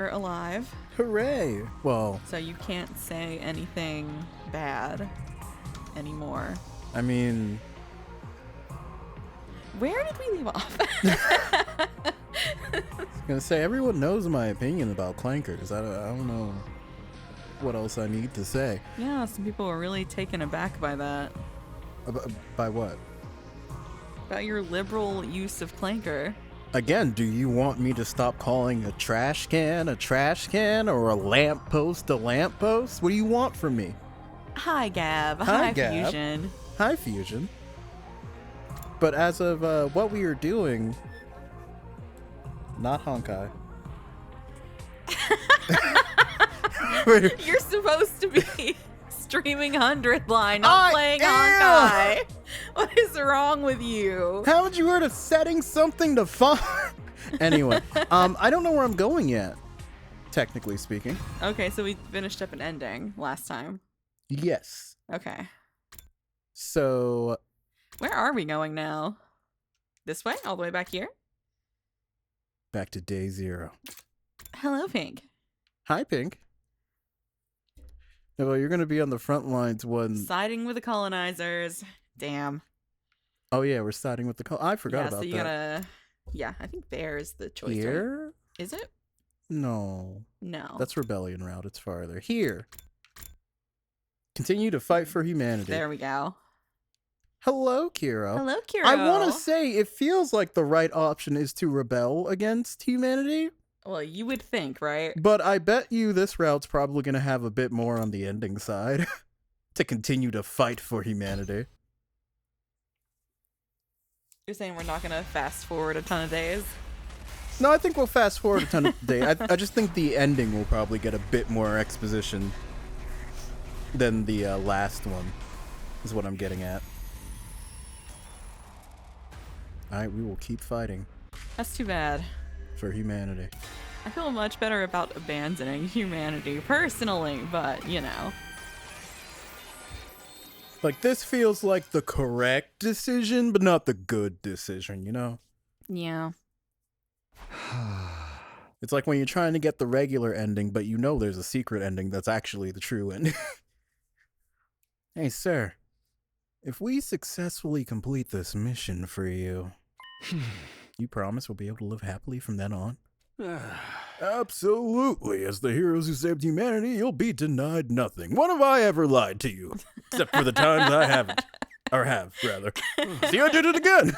You're alive. Hooray! Well, So you can't say anything bad anymore. I mean, Where did we leave off? I was gonna say everyone knows my opinion about clankers. I don't know what else I need to say. Yeah, some people were really taken aback by that. By what? About your liberal use of clanker. Again, do you want me to stop calling a trash can or a lamppost a lamppost? What do you want from me? Hi, Gab. Hi, Gab. Fusion. Hi, Fusion. But as of what we are doing, not Honkai. You're supposed to be streaming 100 Line, not playing Honkai. What is wrong with you? Haven't you heard of setting something to fun? Anyway, I don't know where I'm going yet, technically speaking. Okay, so we finished up an ending last time. Yes. Okay. So, Where are we going now? This way? All the way back here? back to day 0. Hello, Pink. Hi, Pink. No, well, you're going to be on the front lines when... Siding with the colonizers. Damn. Oh, yeah, we're starting with the... I forgot about so you that. gotta... Yeah, I think there is the choice. Here? Right? Is it? No. No. That's Rebellion route. It's farther. Here. Continue to fight for humanity. There we go. Hello, Kiro. Hello, Kiro. I want to say it feels like the right option is to rebel against humanity. Well, you would think, right? But I bet you this route's probably going to have a bit more on the ending side. To continue to fight for humanity. You're saying we're not gonna fast forward a ton of days? No, I think we'll fast forward a ton of days. I just think the ending will probably get a bit more exposition than the last one, is what I'm getting at. Alright, we will keep fighting That's too bad. for humanity. I feel much better about abandoning humanity personally, but you know. Like, this feels like the correct decision, but not the good decision, you know? Yeah. It's like when you're trying to get the regular ending, but you know there's a secret ending that's actually the true ending. Hey, sir. If we successfully complete this mission for you, you promise we'll be able to live happily from then on? Absolutely. As the heroes who saved humanity, you'll be denied nothing. When have I ever lied to you? Except for the times I haven't. Or have, rather. See, I did it again!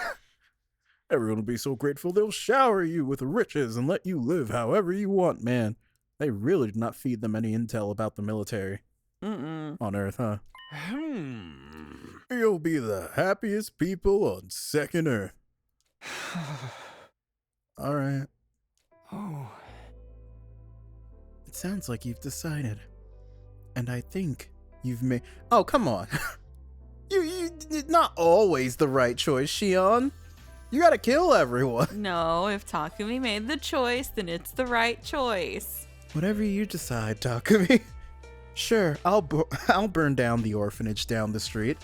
Everyone will be so grateful they'll shower you with riches and let you live however you want, man. They really did not feed them any intel about the military. On Earth, huh? You'll be the happiest people on second Earth. Alright. Oh. It sounds like you've decided. And I think you've made... Oh, come on. You not always the right choice, Shion. You gotta kill everyone. No, if Takumi made the choice, then it's the right choice. Whatever you decide, Takumi. Sure, I'll burn down the orphanage down the street,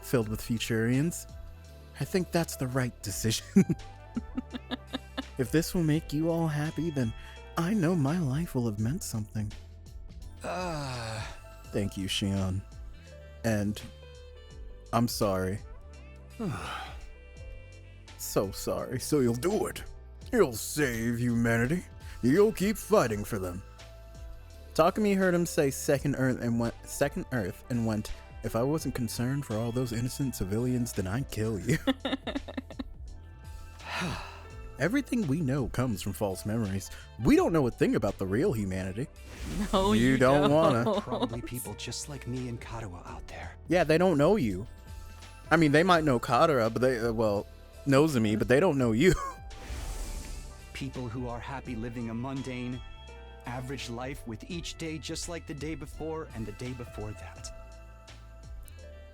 filled with Futurians. I think that's the right decision. If this will make you all happy, then I know my life will have meant something. Thank you, Shion. And I'm sorry. So sorry. So you'll do it. You'll save humanity. You'll keep fighting for them. Takumi heard him say second Earth and went, if I wasn't concerned for all those innocent civilians, then I'd kill you. Everything we know comes from false memories. We don't know a thing about the real humanity. No, you don't wanna. Probably people just like me and Karawa out there. Yeah, they don't know you. I mean, they might know Kadara, but they, Nozomi, but they don't know you. People who are happy living a mundane, average life with each day just like the day before and the day before that.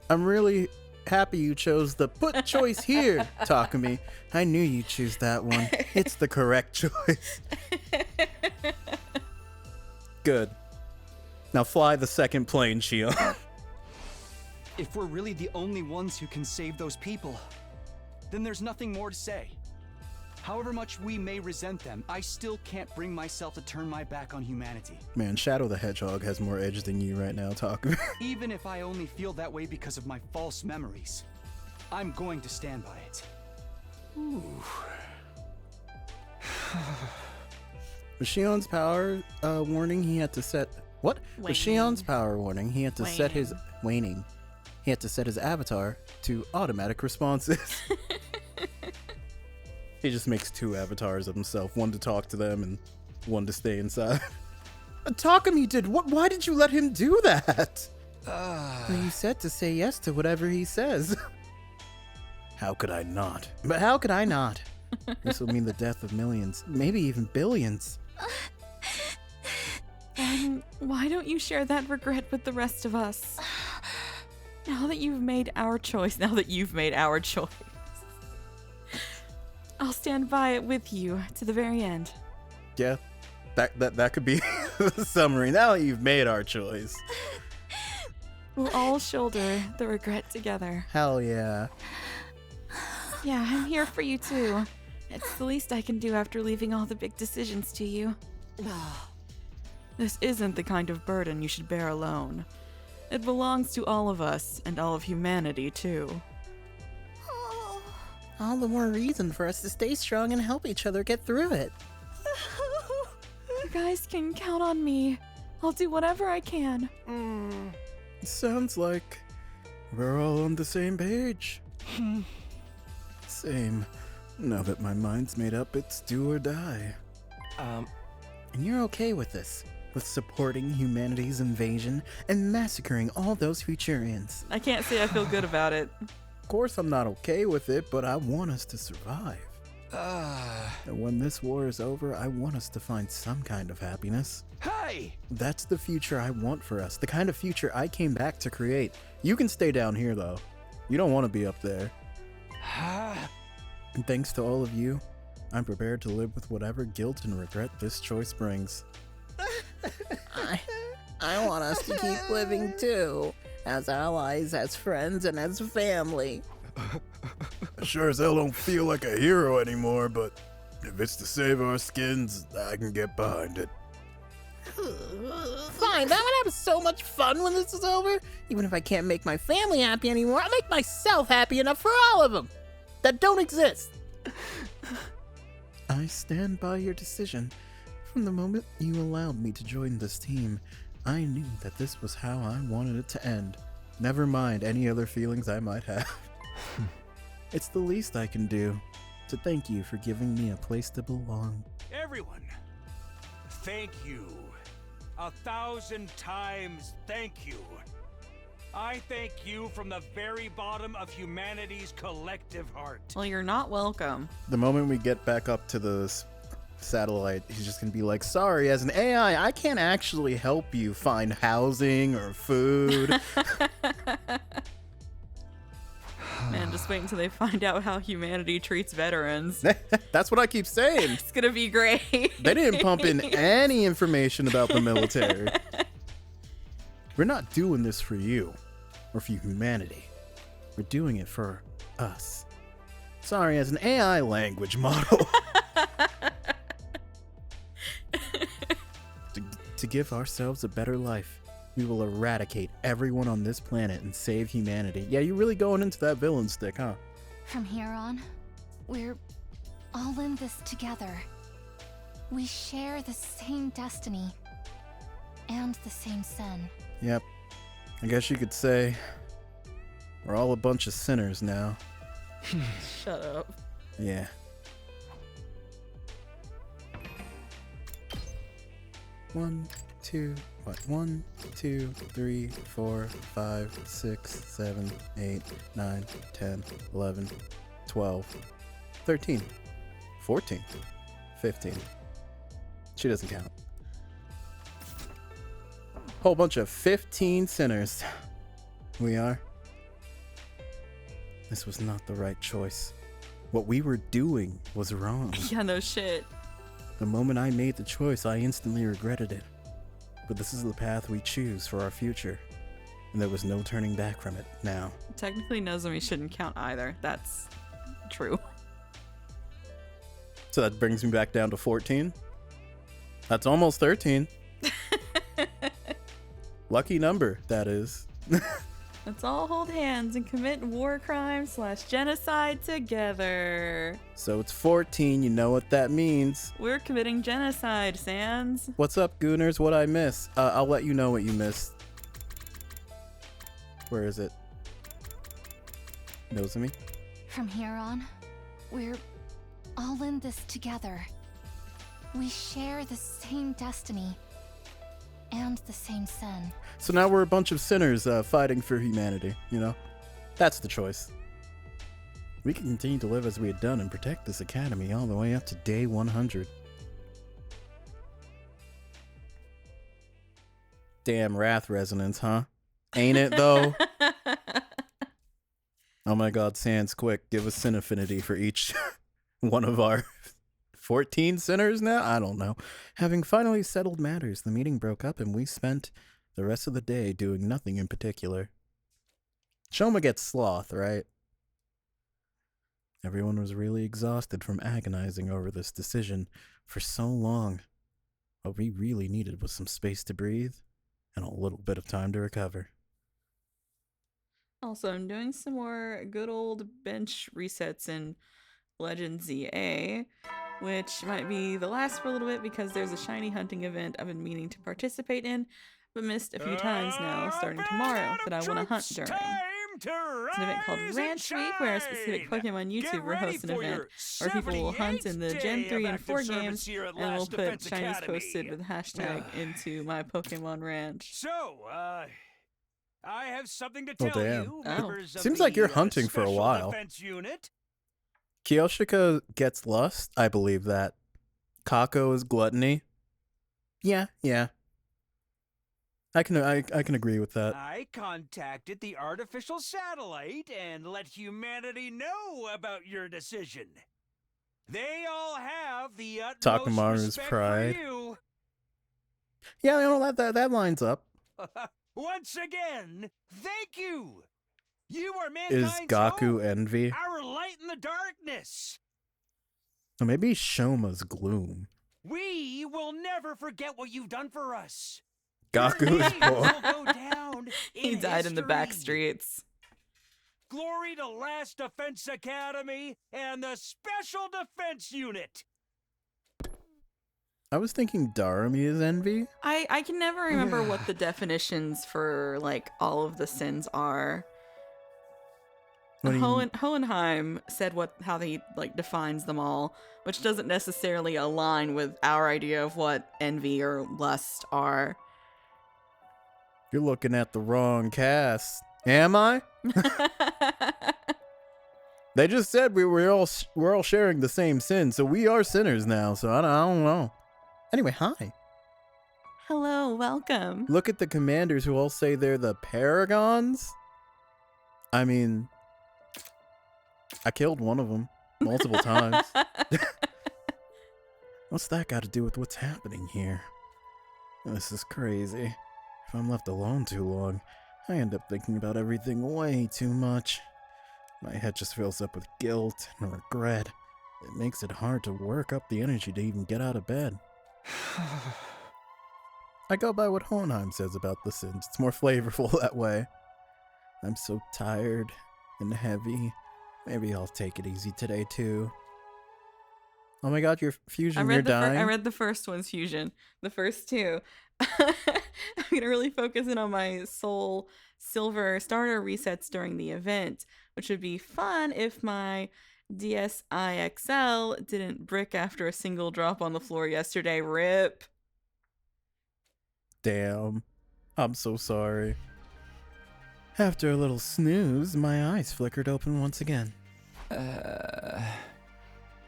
I'm really happy you chose the put choice here, Takumi. I knew you'd choose that one. It's the correct choice. Good. Now fly the second plane, Shion. If we're really the only ones who can save those people, then there's nothing more to say. However much we may resent them, I still can't bring myself to turn my back on humanity. Man, Shadow the Hedgehog has more edge than you right now talking. Even if I only feel that way because of my false memories, I'm going to stand by it. Ooh. With Shion's power warning, he had to set... What? With Shion's power warning, he had to set his... Waning. He had to set his avatar to automatic responses. He just makes 2 avatars of himself, one to talk to them and one to stay inside. Talk him, he did. Why did you let him do that? You said to say yes to whatever he says. How could I not? But how could I not? This will mean the death of millions, maybe even billions. Then why don't you share that regret with the rest of us? Now that you've made our choice, I'll stand by it with you to the very end. Yeah, that could be the summary. Now that you've made our choice. We'll all shoulder the regret together. Hell yeah. Yeah, I'm here for you too. It's the least I can do after leaving all the big decisions to you. This isn't the kind of burden you should bear alone. It belongs to all of us, and all of humanity too. All the more reason for us to stay strong and help each other get through it. You guys can count on me. I'll do whatever I can. Sounds like we're all on the same page. Same. Now that my mind's made up, it's do or die. And you're okay with this? With supporting humanity's invasion and massacring all those Futurians? I can't say I feel good about it. Of course I'm not okay with it, but I want us to survive. And when this war is over, I want us to find some kind of happiness. Hey! That's the future I want for us, the kind of future I came back to create. You can stay down here, though. You don't want to be up there. And thanks to all of you, I'm prepared to live with whatever guilt and regret this choice brings. I want us to keep living too, as allies, as friends, and as family. I sure as hell don't feel like a hero anymore, but if it's to save our skins, I can get behind it. Fine, I'm gonna have so much fun when this is over. Even if I can't make my family happy anymore, I'll make myself happy enough for all of them that don't exist. I stand by your decision. From the moment you allowed me to join this team, I knew that this was how I wanted it to end. Never mind any other feelings I might have. It's the least I can do to thank you for giving me a place to belong. Everyone, thank you. 1,000 times thank you. I thank you from the very bottom of humanity's collective heart. Well, you're not welcome. The moment we get back up to the satellite, he's just gonna be like, sorry, as an AI, I can't actually help you find housing or food. Man, just wait until they find out how humanity treats veterans. That's what I keep saying. It's gonna be great. They didn't pump in any information about the military. We're not doing this for you or for humanity. We're doing it for us. Sorry, as an AI language model. To give ourselves a better life, we will eradicate everyone on this planet and save humanity. Yeah, you're really going into that villain stick, huh? From here on, we're all in this together. We share the same destiny and the same sin. Yep. I guess you could say we're all a bunch of sinners now. Shut up. Yeah. One, two, 3, 4, 5, 6, 7, 8, 9, 10, 11, 12, 13, 14, 15. She doesn't count. Whole bunch of 15 sinners. We are. This was not the right choice. What we were doing was wrong. Yeah, no shit. The moment I made the choice, I instantly regretted it. But this is the path we choose for our future. And there was no turning back from it now. Technically, Nozomi shouldn't count either. That's true. So that brings me back down to 14. That's almost 13. Lucky number, that is. Let's all hold hands and commit war crimes / genocide together. So it's 14, you know what that means. We're committing genocide, Sans. What's up, Gooners? What I miss? I'll let you know what you missed. Where is it? Knows me? From here on, we're all in this together. We share the same destiny and the same sin. So now we're a bunch of sinners fighting for humanity, you know? That's the choice. We can continue to live as we had done and protect this academy all the way up to day 100. Damn wrath resonance, huh? Ain't it, though? Oh my god, Sans, quick, give us sin affinity for each one of our 14 sinners now? I don't know. Having finally settled matters, the meeting broke up and we spent the rest of the day doing nothing in particular. Shoma gets sloth, right? Everyone was really exhausted from agonizing over this decision for so long. What we really needed was some space to breathe and a little bit of time to recover. Also, I'm doing some more good old bench resets in Legend ZA, which might be the last for a little bit because there's a shiny hunting event I've been meaning to participate in, but missed a few times now, starting tomorrow, that I want to hunt during. It's an event called Ranch Week, where a specific Pokemon YouTuber hosts an event where people will hunt in the Gen 3 and 4 games, and we'll put shinies posted with hashtag into my Pokemon Ranch. So, I have something to tell damn. you, members of Seems the, like you're hunting for a Special while. Defense Unit. Kiyoshika gets lust? I believe that. Kako is gluttony? Yeah. I can agree with that. I contacted the artificial satellite and let humanity know about your decision. They all have the utmost Takamaru's respect pride. for you. Yeah, you know, that lines up. Once again, thank you. You are Is mankind's Gaku hope, envy? our light in the darkness. Or maybe Shoma's gloom. We will never forget what you've done for us. Gaku's Your names poor. will go down He in died in the back history. streets. Glory to Last Defense Academy and the Special Defense Unit. I was thinking Darumi is envy. I can never remember what the definitions for, like, all of the sins are. What do you- Hohenheim said how he, like, defines them all, which doesn't necessarily align with our idea of what envy or lust are. You're looking at the wrong cast. Am I? They just said we're all sharing the same sin, so we are sinners now. So I don't know. Anyway, hi. Hello, welcome. Look at the commanders who all say they're the Paragons. I mean, I killed one of them multiple times. What's that got to do with what's happening here? This is crazy. If I'm left alone too long, I end up thinking about everything way too much. My head just fills up with guilt and regret. It makes it hard to work up the energy to even get out of bed. I go by what Hohenheim says about the sins. It's more flavorful that way. I'm so tired and heavy. Maybe I'll take it easy today too. Oh my god, your Fusion, you're dying? I read the first one's Fusion. The first two. I'm going to really focus in on my Soul Silver starter resets during the event, which would be fun if my DSi-XL didn't brick after a single drop on the floor yesterday. RIP. Damn. I'm so sorry. After a little snooze, my eyes flickered open once again.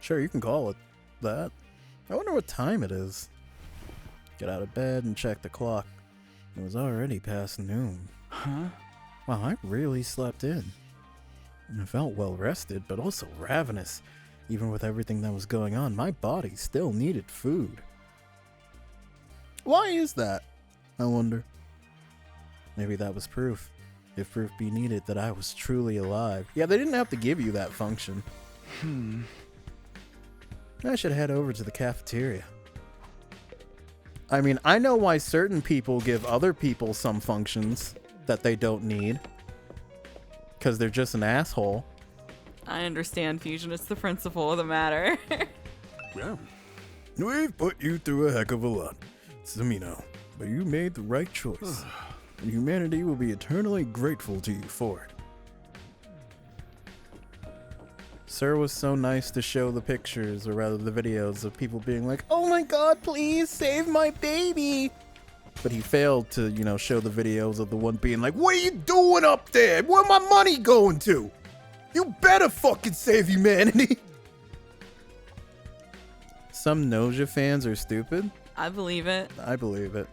Sure, you can call it that. I wonder what time it is. Get out of bed and check the clock. It was already past noon. Huh? Wow, I really slept in. I felt well rested, but also ravenous. Even with everything that was going on, my body still needed food. Why is that? I wonder. Maybe that was proof. If proof be needed that I was truly alive. Yeah, they didn't have to give you that function. I should head over to the cafeteria. I mean, I know why certain people give other people some functions that they don't need. Because they're just an asshole. I understand, Fusion. It's the principle of the matter. Yeah. We've put you through a heck of a lot, Samino. But you made the right choice. And humanity will be eternally grateful to you for it. Sir was so nice to show the pictures, or rather the videos, of people being like, oh my god, please save my baby! But he failed to, you know, show the videos of the one being like, what are you doing up there? Where my money going to? You better fucking save humanity! Some Noja fans are stupid. I believe it. I believe it.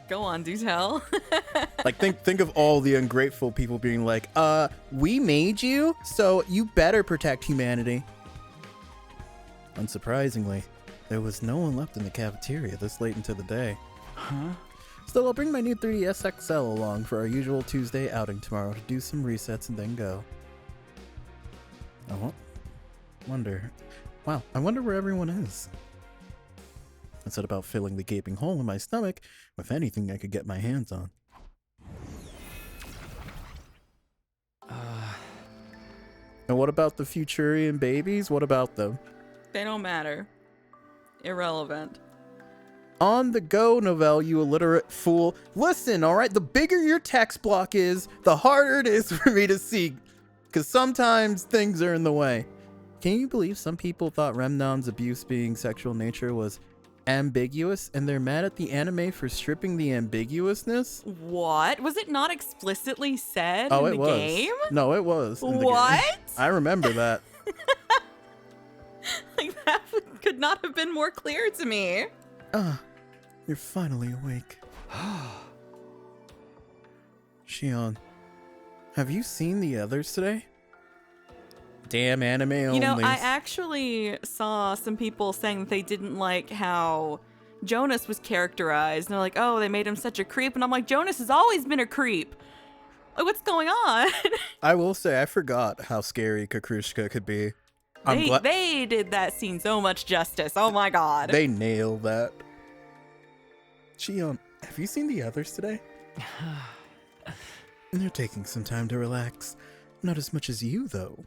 Go on, do tell. Like, think of all the ungrateful people being like, we made you, so you better protect humanity. Unsurprisingly, there was no one left in the cafeteria this late into the day. Huh? Still, I'll bring my new 3DS XL along for our usual Tuesday outing tomorrow to do some resets and then go. I wonder where everyone is. I said about filling the gaping hole in my stomach with anything I could get my hands on. And what about the Futurian babies? What about them? They don't matter. Irrelevant. On the go, Novell, you illiterate fool. Listen, alright? The bigger your text block is, the harder it is for me to see. Because sometimes things are in the way. Can you believe some people thought Remnon's abuse being sexual nature was ambiguous, and they're mad at the anime for stripping the ambiguousness? What? Was it not explicitly said Oh, in it the was. game? No, it was. In the game. What? I remember that. Like, that could not have been more clear to me. You're finally awake. Shion, have you seen the others today? Damn anime only. You know, I actually saw some people saying that they didn't like how Jonas was characterized. And they're like, oh, they made him such a creep. And I'm like, Jonas has always been a creep. Like, what's going on? I will say, I forgot how scary Kakrushka could be. They did that scene so much justice. Oh my god. They nailed that. Shion, have you seen the others today? They're taking some time to relax. Not as much as you, though.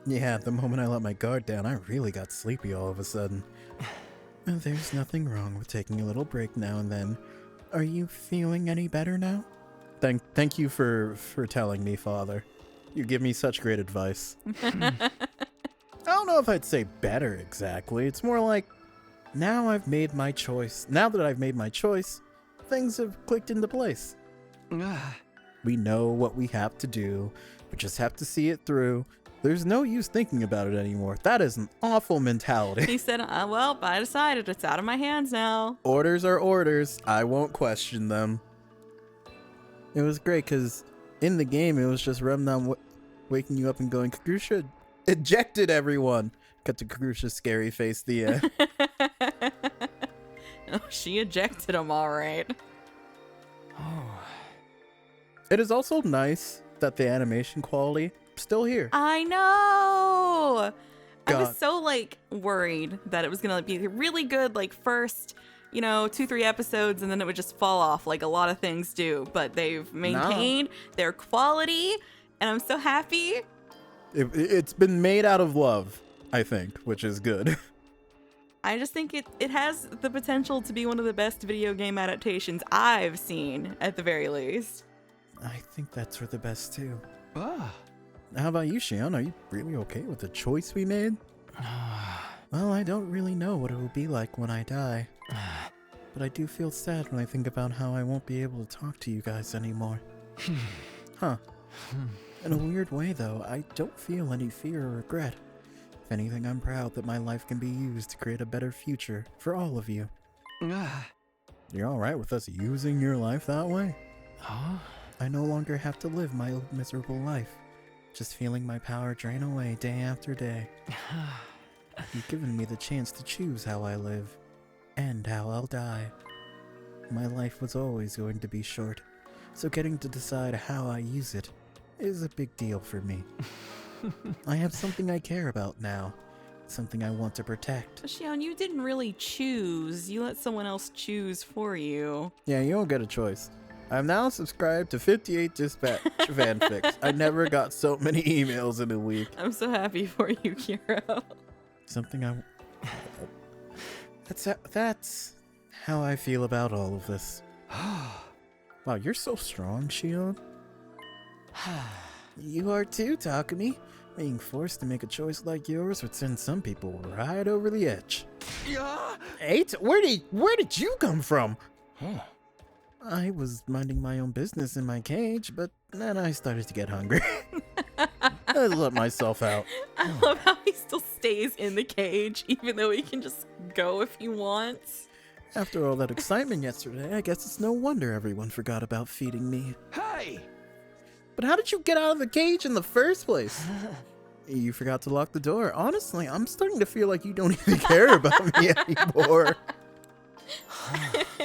Yeah, the moment I let my guard down, I really got sleepy all of a sudden. There's nothing wrong with taking a little break now and then. Are you feeling any better now? Thank you for telling me, Father. You give me such great advice. I don't know if I'd say better exactly. It's more like, now I've made my choice. Now that I've made my choice, things have clicked into place. We know what we have to do. We just have to see it through. There's no use thinking about it anymore. That is an awful mentality. He said, well, I decided it's out of my hands now. Orders are orders. I won't question them. It was great because in the game, it was just Remnon waking you up and going, Kagrusha ejected everyone. Cut to Kagrusha's scary face, the Oh, she ejected him all right. It is also nice that the animation quality still here. I know. I God. was so worried that it was gonna be really good first 2-3 episodes and then it would just fall off like a lot of things do, but they've maintained their quality and I'm so happy. It's been made out of love, I think, which is good. I just think it has the potential to be one of the best video game adaptations I've seen, at the very least. I think that's for the best too. How about you, Shion? Are you really okay with the choice we made? Well, I don't really know what it will be like when I die. But I do feel sad when I think about how I won't be able to talk to you guys anymore. Huh. In a weird way, though, I don't feel any fear or regret. If anything, I'm proud that my life can be used to create a better future for all of you. You're alright with us using your life that way? I no longer have to live my old miserable life, just feeling my power drain away day after day. You've given me the chance to choose how I live, and how I'll die. My life was always going to be short, so getting to decide how I use it is a big deal for me. I have something I care about now, something I want to protect. Shion, you didn't really choose. You let someone else choose for you. Yeah, you don't get a choice. I'm now subscribed to 58 Dispatch fanfics. I never got so many emails in a week. I'm so happy for you, Kiro. Something I... That's how I feel about all of this. Wow, you're so strong, Shion. You are too, Takumi. Being forced to make a choice like yours would send some people right over the edge. Eight? Where did you come from? I was minding my own business in my cage, but then I started to get hungry. I let myself out. I love how he still stays in the cage, even though he can just go if he wants. After all that excitement yesterday, I guess it's no wonder everyone forgot about feeding me. Hey! But how did you get out of the cage in the first place? You forgot to lock the door. Honestly, I'm starting to feel like you don't even care about me anymore.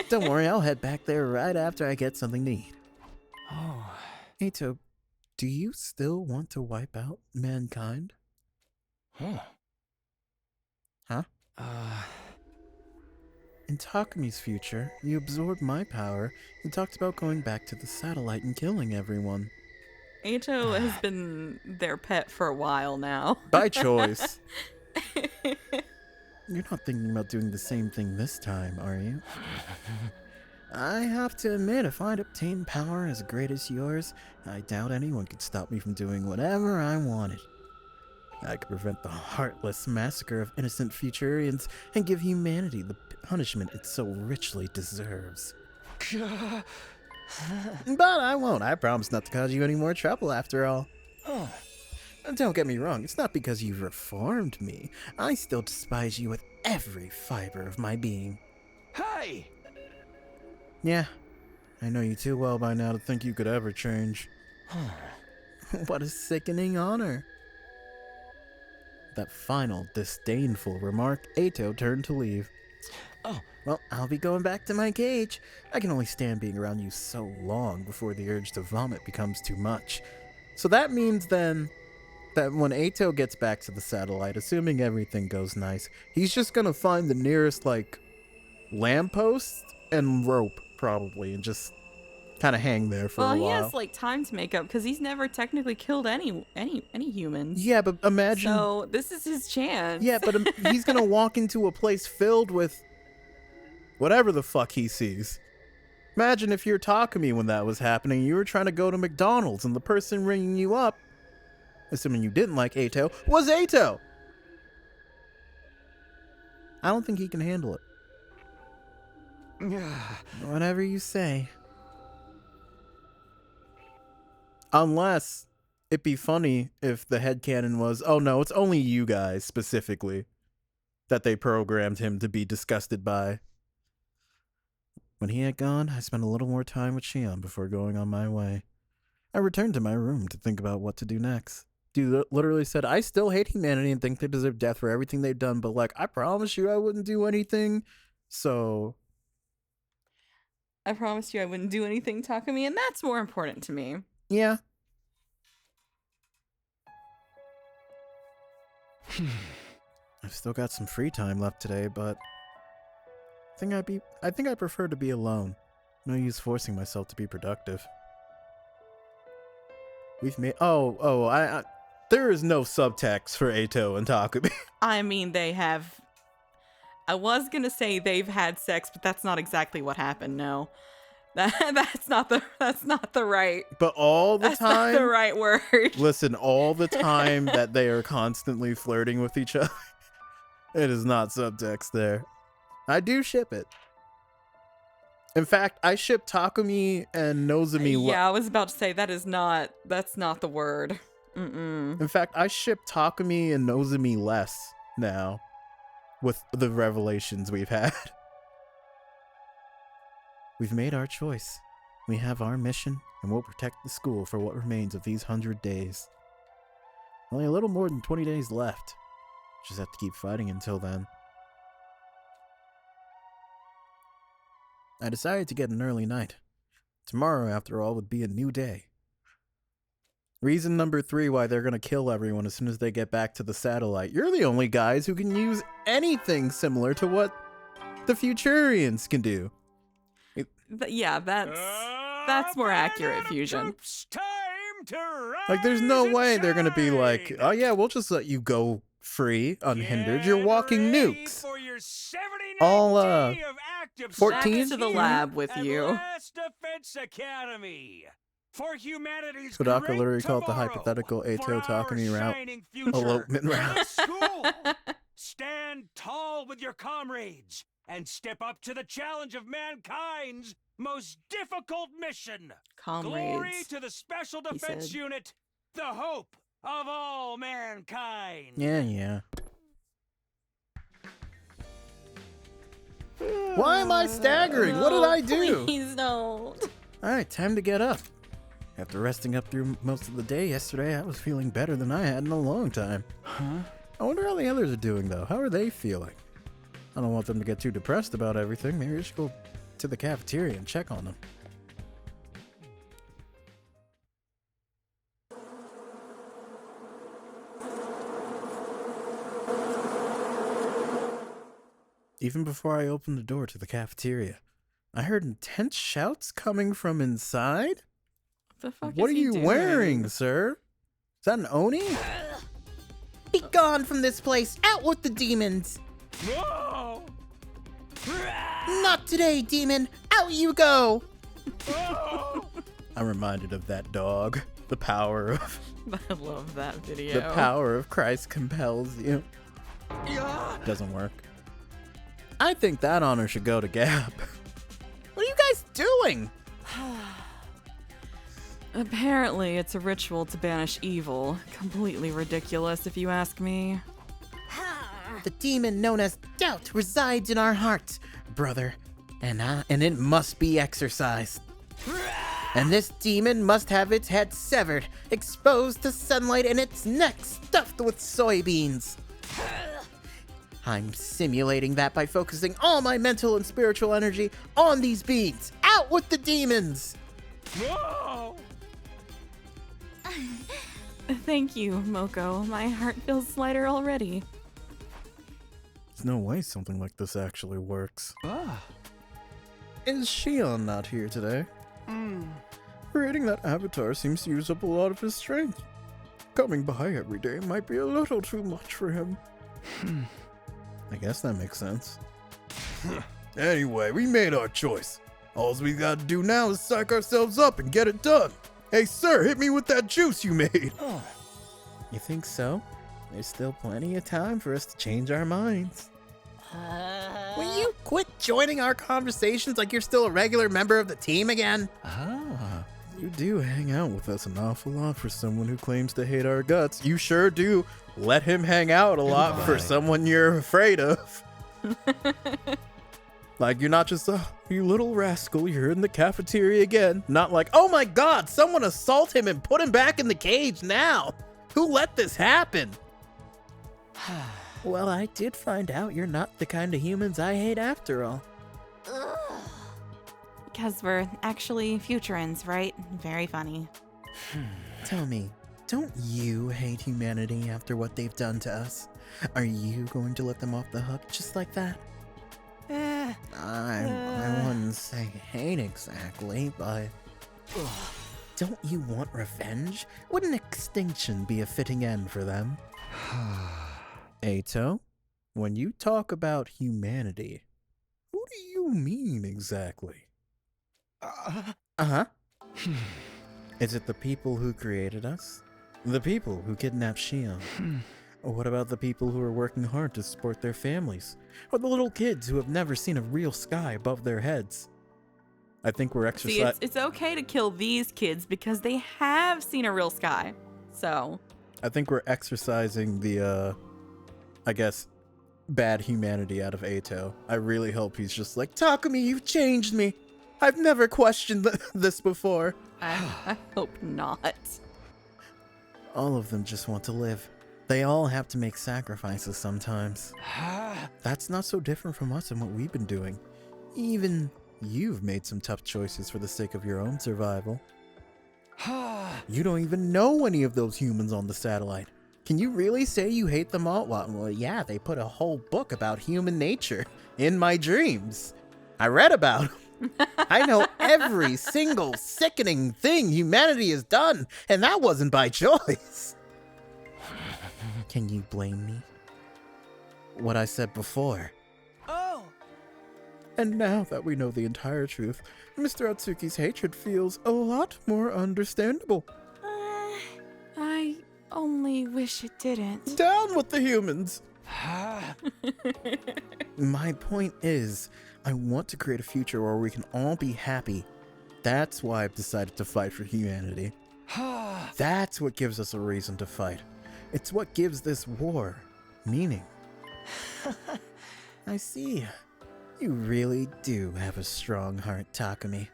Don't worry, I'll head back there right after I get something to eat. Oh. Eito, do you still want to wipe out mankind? Huh? In Takumi's future, you absorbed my power and talked about going back to the satellite and killing everyone. Eito has been their pet for a while now. By choice. You're not thinking about doing the same thing this time, are you? I have to admit, if I'd obtained power as great as yours, I doubt anyone could stop me from doing whatever I wanted. I could prevent the heartless massacre of innocent Futurians and give humanity the punishment it so richly deserves. But I won't. I promise not to cause you any more trouble after all. Oh. Don't get me wrong, it's not because you've reformed me. I still despise you with every fiber of my being. Hey! Yeah, I know you too well by now to think you could ever change. What a sickening honor. That final, disdainful remark, Eito turned to leave. Oh. Well, I'll be going back to my cage. I can only stand being around you so long before the urge to vomit becomes too much. So that means then that when Eito gets back to the satellite, assuming everything goes nice, he's just gonna find the nearest, lamppost and rope, probably, and just kind of hang there for a while. Well, he has, time to make up, because he's never technically killed any humans. Yeah, but imagine... So, this is his chance. Yeah, but he's gonna walk into a place filled with whatever the fuck he sees. Imagine if you're Takumi when that was happening, you were trying to go to McDonald's, and the person ringing you up, assuming you didn't like Eito, was Eito! I don't think he can handle it. Whatever you say. Unless it'd be funny if the headcanon was, oh no, it's only you guys specifically that they programmed him to be disgusted by. When he had gone, I spent a little more time with Shion before going on my way. I returned to my room to think about what to do next. Dude literally said, I still hate humanity and think they deserve death for everything they've done, but I promise you I wouldn't do anything. So... I promised you I wouldn't do anything, Takumi, and that's more important to me. Yeah. I've still got some free time left today, but I think I prefer to be alone. No use forcing myself to be productive. We've made there is no subtext for Eito and Takumi. I mean, they have. I was gonna say they've had sex, but that's not exactly what happened. No, that's not the right. But all the that's time, not the right word. Listen, all the time that they are constantly flirting with each other, it is not subtext there. I do ship it. In fact, I ship Takumi and Nozomi. Yeah, I was about to say that's not the word. Mm-mm. In fact, I ship Takumi and Nozomi less now with the revelations we've had. We've made our choice. We have our mission, and we'll protect the school for what remains of these 100 days. Only a little more than 20 days left. Just have to keep fighting until then. I decided to get an early night. Tomorrow, after all, would be a new day. Reason number 3 why they're gonna kill everyone as soon as they get back to the satellite. You're the only guys who can use anything similar to what the Futurians can do. Yeah, that's more accurate, Fusion. Like, there's no way they're gonna be like, oh yeah, we'll just let you go free, unhindered. You're walking nukes. All, 14? Back to the lab with you. Defense Academy. For humanity's Could Aka great literally call it the tomorrow, hypothetical for Ato our Takumi route? shining future. Elopement route. This school. Stand tall with your comrades and step up to the challenge of mankind's most difficult mission. Glory Comrades. to the Special he Defense said. Unit, the hope of all mankind. Yeah. Why am I staggering? What did I do? Please don't. Alright, time to get up. After resting up through most of the day yesterday, I was feeling better than I had in a long time. Huh? I wonder how the others are doing, though. How are they feeling? I don't want them to get too depressed about everything. Maybe I should go to the cafeteria and check on them. Even before I opened the door to the cafeteria, I heard intense shouts coming from inside. The fuck What are is he you doing? wearing, sir? Is that an Oni? Be gone from this place! Out with the demons! Whoa! Not today, demon! Out you go! Whoa! I'm reminded of that dog. The power of I love that video. the power of Christ compels you. Doesn't work. I think that honor should go to Gab. What are you guys doing? Apparently, it's a ritual to banish evil. Completely ridiculous, if you ask me. The demon known as doubt resides in our hearts, brother, and it must be exorcised. And this demon must have its head severed, exposed to sunlight, and its neck stuffed with soybeans. I'm simulating that by focusing all my mental and spiritual energy on these beings. Out with the demons! Whoa! Thank you, Moko. My heart feels lighter already. There's no way something like this actually works. Ah. Is Shion not here today? Creating that avatar seems to use up a lot of his strength. Coming by every day might be a little too much for him. I guess that makes sense. Anyway, we made our choice. All we gotta do now is psych ourselves up and get it done. Hey, sir, hit me with that juice you made. You think so? There's still plenty of time for us to change our minds. Will you quit joining our conversations like you're still a regular member of the team again? Ah. You do hang out with us an awful lot for someone who claims to hate our guts. You sure do let him hang out a lot for Right. someone you're afraid of. Like, you're not just, you little rascal, you're in the cafeteria again. Not like, oh my god, someone assault him and put him back in the cage now. Who let this happen? Well, I did find out you're not the kind of humans I hate after all. Because we're actually Futurans, right? Very funny. Tell me, don't you hate humanity after what they've done to us? Are you going to let them off the hook just like that? I wouldn't say hate exactly, but... Don't you want revenge? Wouldn't extinction be a fitting end for them? Ato, when you talk about humanity, who do you mean exactly? Uh-huh. Is it the people who created us? The people who kidnapped Shion? Or what about the people who are working hard to support their families? Or the little kids who have never seen a real sky above their heads? I think we're See, exercising... it's okay to kill these kids because they have seen a real sky. So, I think we're exercising the, I guess, bad humanity out of Ato. I really hope he's just like, Takumi, you've changed me. I've never questioned this before. I hope not. All of them just want to live. They all have to make sacrifices sometimes. That's not so different from us and what we've been doing. Even you've made some tough choices for the sake of your own survival. You don't even know any of those humans on the satellite. Can you really say you hate them all? Well, yeah, they put a whole book about human nature in my dreams. I read about them. I know every single sickening thing humanity has done, and that wasn't by choice. Can you blame me? What I said before. Oh! And now that we know the entire truth, Mr. Atsuki's hatred feels a lot more understandable. I only wish it didn't. Down with the humans! My point is, I want to create a future where we can all be happy. That's why I've decided to fight for humanity. That's what gives us a reason to fight. It's what gives this war meaning. I see. You really do have a strong heart, Takumi.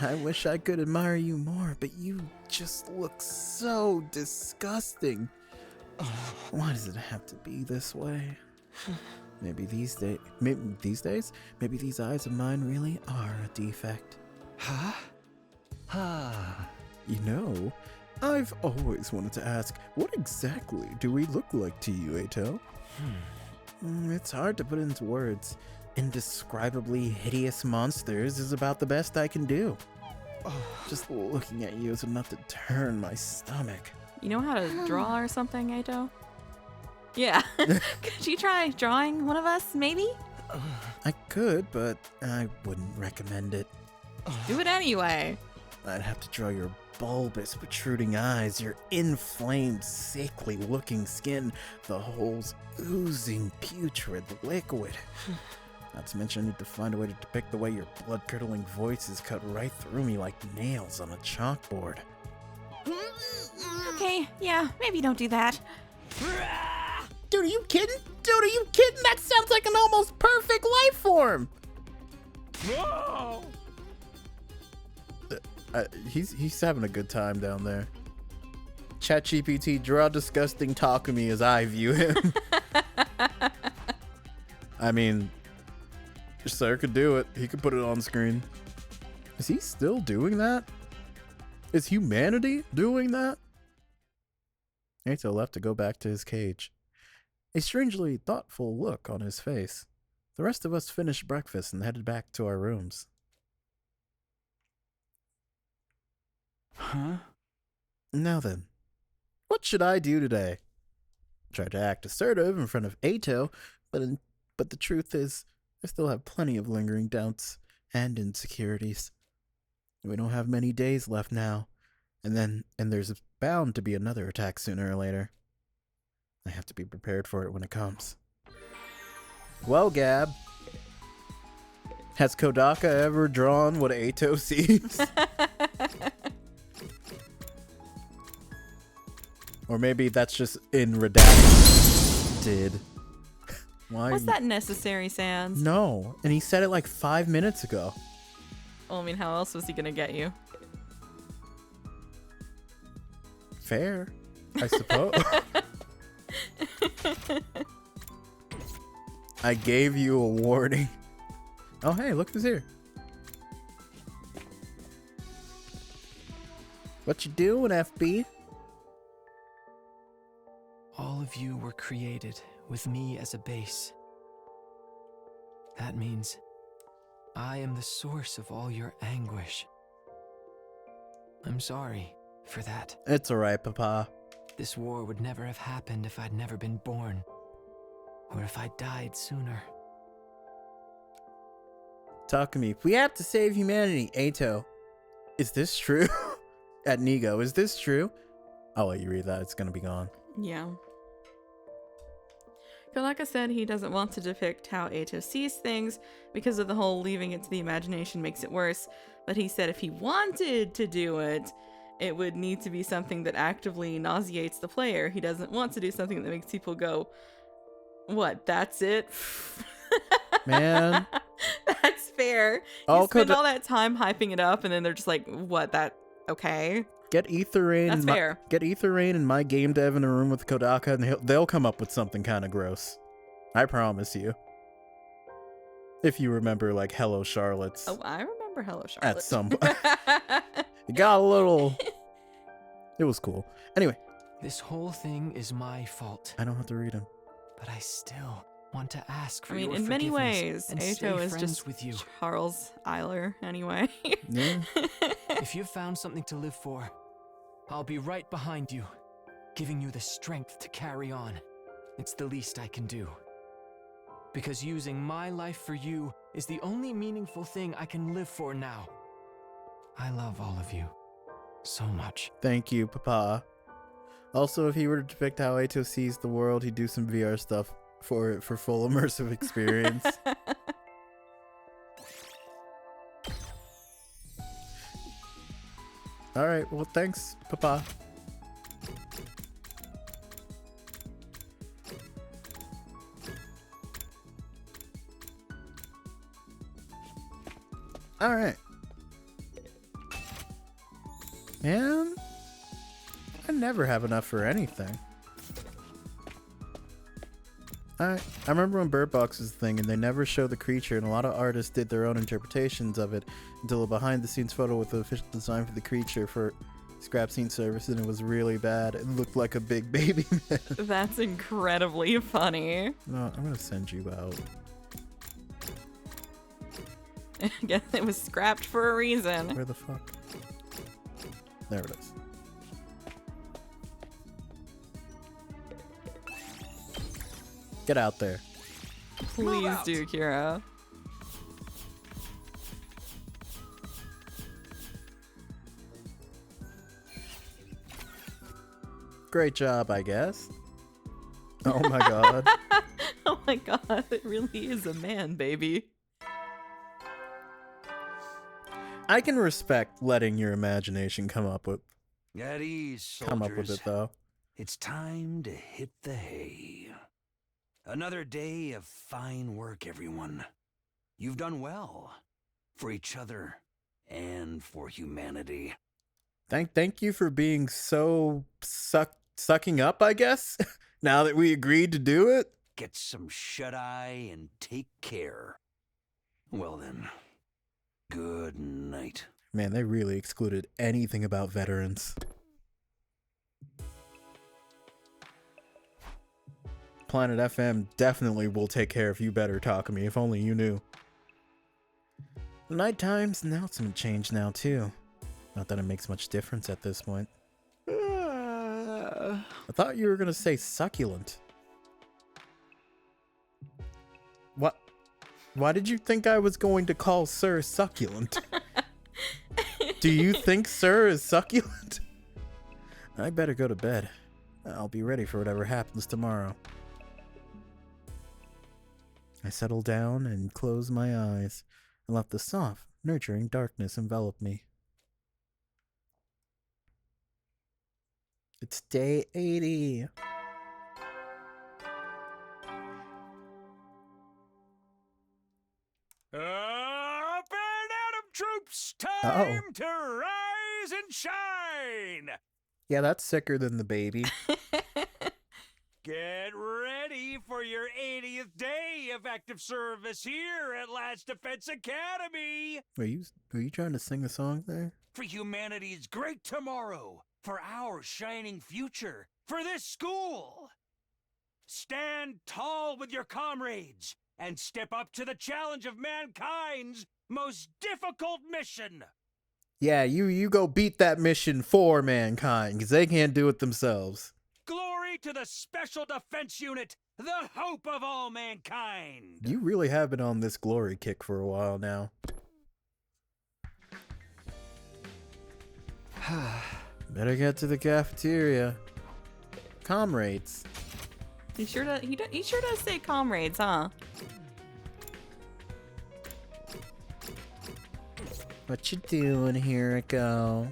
I wish I could admire you more, but you just look so disgusting. Why does it have to be this way? Maybe these days, maybe these eyes of mine really are a defect. You know, I've always wanted to ask, what exactly do we look like to you, Eito? It's hard to put into words. Indescribably hideous monsters is about the best I can do. Just looking at you is enough to turn my stomach. You know how to draw or something, Eito? Yeah. Could you try drawing one of us, maybe? I could, but I wouldn't recommend it. Do it anyway. I'd have to draw your bulbous, protruding eyes, your inflamed, sickly-looking skin, the holes oozing putrid liquid. Not to mention I need to find a way to depict the way your blood-curdling voice is cut right through me like nails on a chalkboard. Okay, yeah, maybe don't do that. Dude, are you kidding? Dude, are you kidding? That sounds like an almost perfect life form! No! He's having a good time down there. ChatGPT, draw disgusting Takumi as I view him. I mean, Sir could do it. He could put it on screen. Is he still doing that? Is humanity doing that? Eito left to go back to his cage. A strangely thoughtful look on his face. The rest of us finished breakfast and headed back to our rooms. Huh? Now then, what should I do today? Try to act assertive in front of Eito, but the truth is, I still have plenty of lingering doubts and insecurities. We don't have many days left now, and there's bound to be another attack sooner or later. I have to be prepared for it when it comes. Well, Gab, has Kodaka ever drawn what Eito sees? Or maybe that's just in redacted. Why? Was that necessary, Sans? No, and he said it like 5 minutes ago. Well, I mean, how else was he gonna get you? Fair, I suppose. I gave you a warning. Oh, hey, look who's here. What you doing, FB? All of you were created with me as a base. That means I am the source of all your anguish. I'm sorry for that. It's alright, Papa. This war would never have happened if I'd never been born, or if I died sooner. Talk to me. We have to save humanity, Eito. Is this true? At Nigo, is this true? I'll let you read that. It's gonna be gone. Yeah. Kodaka said he doesn't want to depict how Eito sees things because of the whole leaving it to the imagination makes it worse, but he said if he wanted to do it, it would need to be something that actively nauseates the player. He doesn't want to do something that makes people go, what, that's it? Man. That's fair. You spend all that time hyping it up and then they're just like, what, that, okay? Get Etherrain. That's fair. Get Etherrain and my game dev in a room with Kodaka, and they'll come up with something kind of gross. I promise you. If you remember, like, Hello Charlotte's. Oh, I remember Hello Charlotte. At some point. It got a little It was cool. Anyway, This whole thing is my fault, I don't have to read them. but I still want to ask for I mean, your in many forgiveness ways, and Ato stay is friends just with you. Charles Eiler anyway. Yeah. If you've found something to live for, I'll be right behind you, giving you the strength to carry on. It's the least I can do. Because using my life for you is the only meaningful thing I can live for now. I love all of you so much. Thank you, Papa. Also, if he were to depict how Ato sees the world, he'd do some VR stuff for it for full immersive experience. All right, well, thanks, Papa. All right. And I never have enough for anything. I remember when Bird Box was a thing and they never showed the creature, and a lot of artists did their own interpretations of it until a behind-the-scenes photo with the official design for the creature for Scrap Scene Service, and it was really bad. It looked like a big baby man. That's incredibly funny. No, I'm gonna send you out. I guess it was scrapped for a reason. Where the fuck? There it is. Get out there. Please do, Kira. Great job, I guess. Oh my god. Oh my god, it really is a man, baby. I can respect letting your imagination come up with At ease, soldiers. come up with it though. It's time to hit the hay. Another day of fine work, everyone. You've done well. For each other and for humanity. Thank you for being so sucking up, I guess. Now that we agreed to do it. Get some shut-eye and take care. Well then, good night. Man, they really excluded anything about veterans. Planet FM definitely will take care of you better, Takumi, if only you knew. Night time's announcement changed now, too. Not that it makes much difference at this point. I thought you were gonna say succulent. What? Why did you think I was going to call Sir succulent? Do you think Sir is succulent? I better go to bed. I'll be ready for whatever happens tomorrow. I settled down and closed my eyes and let the soft, nurturing darkness envelop me. It's day 80. Up and Adam troops, time Uh-oh. to rise and shine! Yeah, that's sicker than the baby. Get ready for your 80th day of active service here at Last Defense Academy! Were you trying to sing a song there? For humanity's great tomorrow, for our shining future, for this school! Stand tall with your comrades and step up to the challenge of mankind's most difficult mission! Yeah, you go beat that mission for mankind, because they can't do it themselves. Glory to the Special Defense Unit, the hope of all mankind! You really have been on this glory kick for a while now. Better get to the cafeteria. Comrades. He sure does say comrades, huh? What you doing, Hiriko?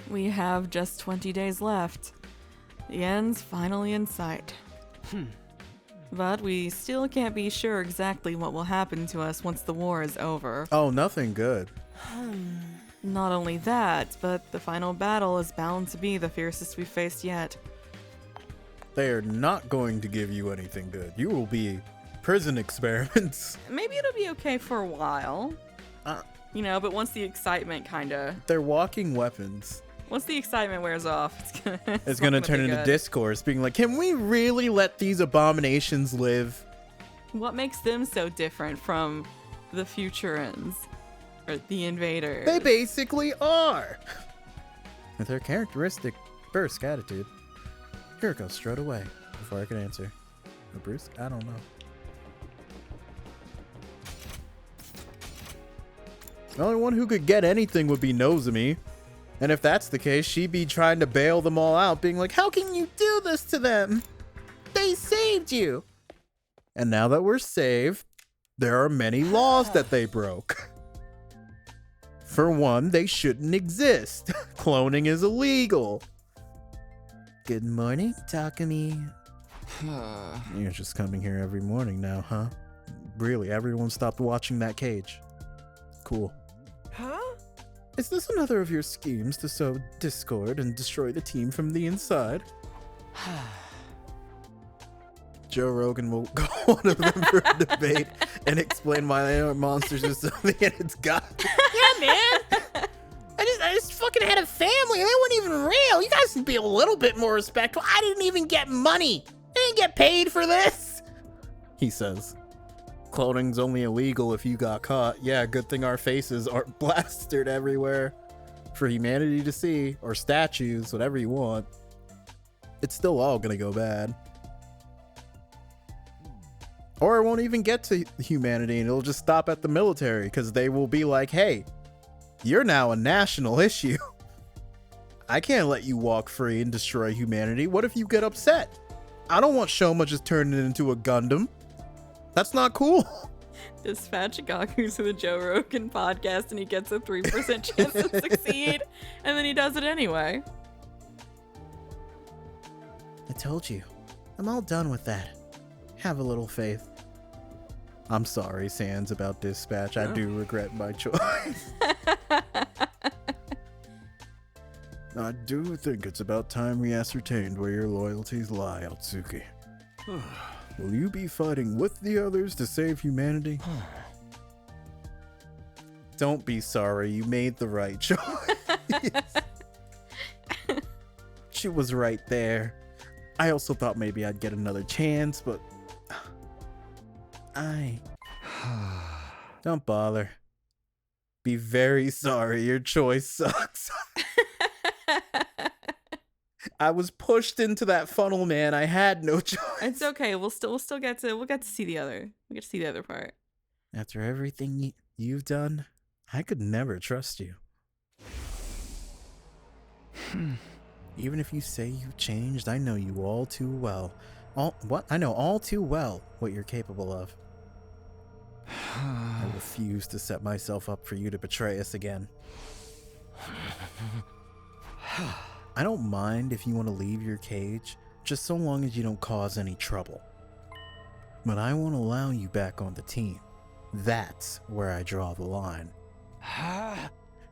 We have just 20 days left. The end's finally in sight. But we still can't be sure exactly what will happen to us once the war is over. Oh, nothing good. Not only that, but the final battle is bound to be the fiercest we've faced yet. They are not going to give you anything good. You will be prison experiments. Maybe it'll be okay for a while. You know, but once the excitement They're walking weapons. once the excitement wears off, It's gonna not turn be into good. discourse, being like, can we really let these abominations live? What makes them so different from the Futurans or the Invaders? They basically are. With her characteristic brusque attitude, Kiriko strode away before I could answer. Or Bruce? I don't know. The only one who could get anything would be Nozomi. And if that's the case, she'd be trying to bail them all out, being like, how can you do this to them? They saved you. And now that we're saved, there are many laws that they broke. For one, they shouldn't exist. Cloning is illegal. Good morning, Takumi. You're just coming here every morning now, huh? Really, everyone stopped watching that cage. Cool. Huh? Is this another of your schemes to sow discord and destroy the team from the inside? Joe Rogan will go on a member debate and explain why they are monsters or something, and it's got. Yeah, man. I just fucking had a family. They weren't even real. You guys can be a little bit more respectful. I didn't even get money. I didn't get paid for this. He says. Cloning's only illegal if you got caught. Yeah, good thing our faces aren't plastered everywhere for humanity to see, or statues, whatever you want. It's still all gonna go bad. Or it won't even get to humanity and it'll just stop at the military because they will be like, hey, you're now a national issue. I can't let you walk free and destroy humanity. What if you get upset? I don't want Shoma just turning into a Gundam. That's not cool. Dispatch Gaku to the Joe Rogan podcast and he gets a 3% chance to succeed, and then he does it anyway. I told you. I'm all done with that. Have a little faith. I'm sorry, Sans, about Dispatch. I do regret my choice. I do think it's about time we ascertained where your loyalties lie, Otsuki. Will you be fighting with the others to save humanity? Don't be sorry, you made the right choice. She was right there. I also thought maybe I'd get another chance, but don't bother. Be very sorry, your choice sucks. I was pushed into that funnel, man. I had no choice. It's okay. We'll get to see the other part. After everything you've done, I could never trust you. Even if you say you've changed, I know you all too well. I know all too well what you're capable of. I refuse to set myself up for you to betray us again. I don't mind if you want to leave your cage, just so long as you don't cause any trouble. But I won't allow you back on the team. That's where I draw the line.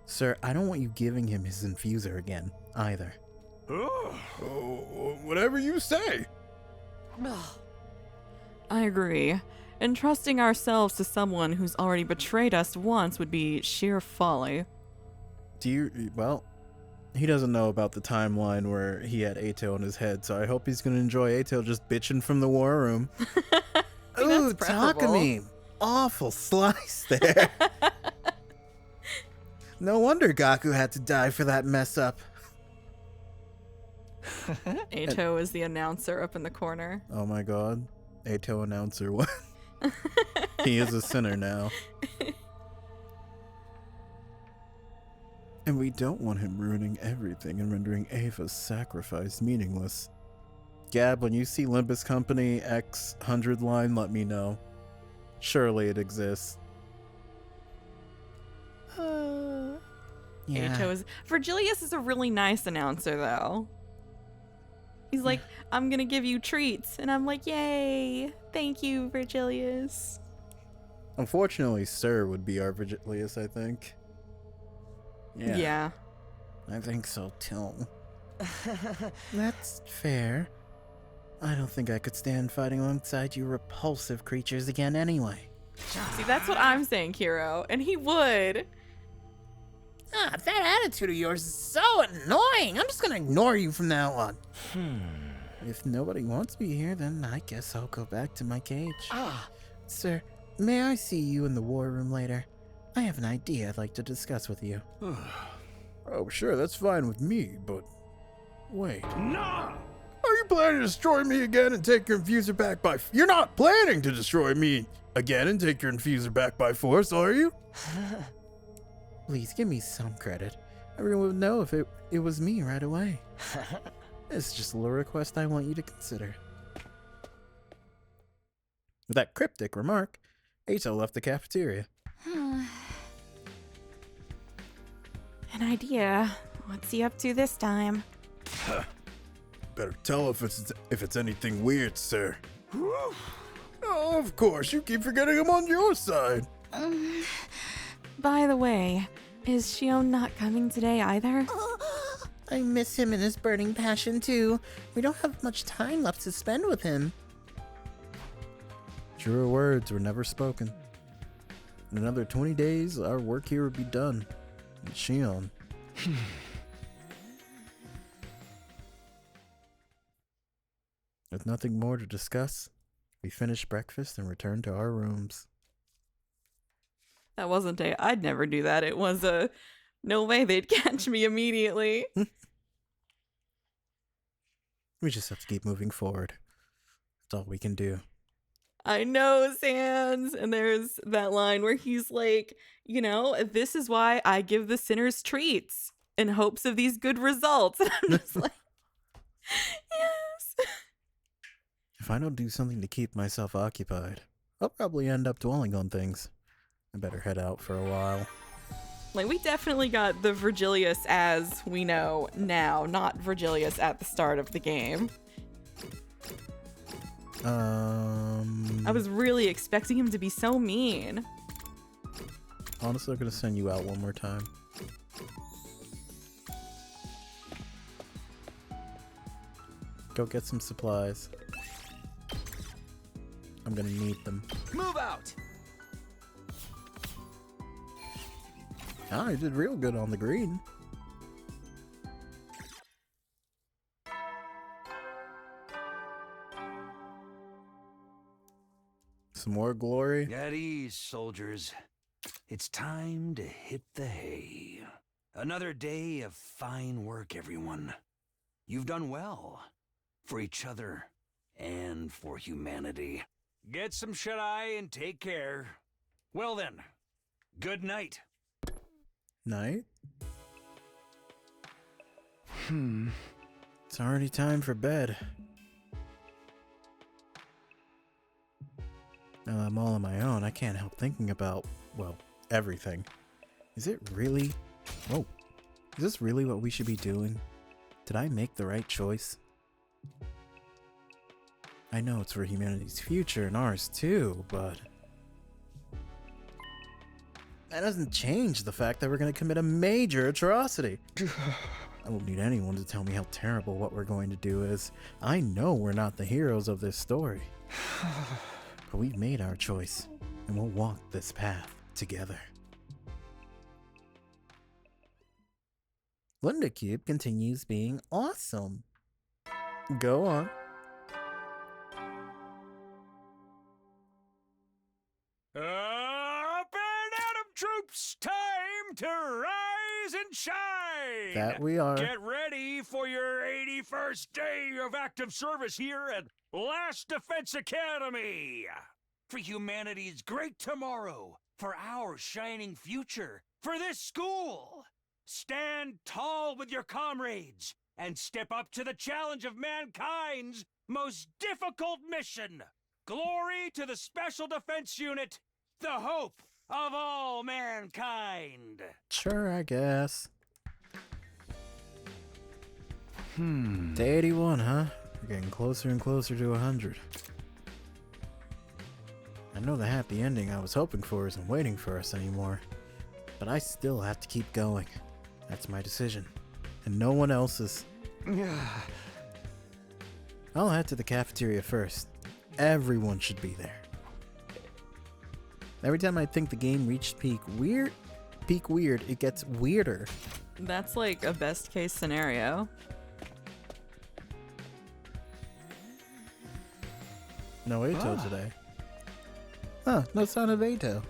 Sir, I don't want you giving him his infuser again, either. Whatever you say. I agree. Entrusting ourselves to someone who's already betrayed us once would be sheer folly. Well, he doesn't know about the timeline where he had Ato in his head, so I hope he's gonna enjoy Ato just bitching from the war room. Ooh, Takumi. Awful slice there. No wonder Gaku had to die for that mess up. Ato is the announcer up in the corner. Oh my god. Ato announcer. What? He is a sinner now. And we don't want him ruining everything and rendering Ava's sacrifice meaningless. Gab, when you see Limbus Company X 100 Line, let me know. Surely it exists. Ato is... Virgilius is a really nice announcer, though. He's like, I'm gonna give you treats. And I'm like, yay. Thank you, Virgilius. Unfortunately, Sir would be our Virgilius, I think. Yeah. I think so, too. That's fair. I don't think I could stand fighting alongside you repulsive creatures again anyway. See, that's what I'm saying, Kiro. And he would. That attitude of yours is so annoying. I'm just gonna ignore you from now on. If nobody wants me here, then I guess I'll go back to my cage. Ah, Sir, may I see you in the war room later? I have an idea I'd like to discuss with you. Oh, sure, that's fine with me, but... Wait. No! Are you planning to destroy me again and take your infuser back by... You're not planning to destroy me again and take your infuser back by force, are you? Please, give me some credit. Everyone would know if it was me right away. It's just a little request I want you to consider. With that cryptic remark, Ato left the cafeteria. An idea. What's he up to this time? Better tell if it's anything weird, sir. Oh, of course, you keep forgetting I'm on your side. By the way, is Shion not coming today either? I miss him and his burning passion too. We don't have much time left to spend with him. Truer words were never spoken. In another 20 days, our work here would be done. And Shion. With nothing more to discuss, we finished breakfast and returned to our rooms. That wasn't I'd never do that. It was a no way they'd catch me immediately. We just have to keep moving forward. That's all we can do. I know, Sans. And there's that line where he's like, you know, this is why I give the sinners treats in hopes of these good results. And I'm just like, yes. If I don't do something to keep myself occupied, I'll probably end up dwelling on things. I better head out for a while. Like, we definitely got the Virgilius as we know now, not Virgilius at the start of the game. I was really expecting him to be so mean. Honestly, I'm gonna send you out one more time. Go get some supplies. I'm gonna need them. Move out! Ah, you did real good on the green. Some more glory. At ease, soldiers. It's time to hit the hay. Another day of fine work, everyone. You've done well. For each other and for humanity. Get some shut-eye and take care. Well then, good night. Night? It's already time for bed. Now that I'm all on my own, I can't help thinking about, well, everything. Is it really... Whoa. Is this really what we should be doing? Did I make the right choice? I know it's for humanity's future and ours too, but... that doesn't change the fact that we're going to commit a major atrocity. I don't need anyone to tell me how terrible what we're going to do is. I know we're not the heroes of this story. But we've made our choice, and we'll walk this path together. Linda Cube continues being awesome. Go on. Up and Atom troops, time to rise and shine! That we are. Get ready for your 81st day of active service here at Last Defense Academy! For humanity's great tomorrow, for our shining future, for this school! Stand tall with your comrades and step up to the challenge of mankind's most difficult mission! Glory to the Special Defense Unit, the hope of all mankind! Sure, I guess. Day 81, huh? We're getting closer and closer to 100. I know the happy ending I was hoping for isn't waiting for us anymore, but I still have to keep going. That's my decision, and no one else's. I'll head to the cafeteria first. Everyone should be there. Every time I think the game reached peak peak weird, it gets weirder. That's like a best case scenario. No Ato today. Huh, no sign of Ato.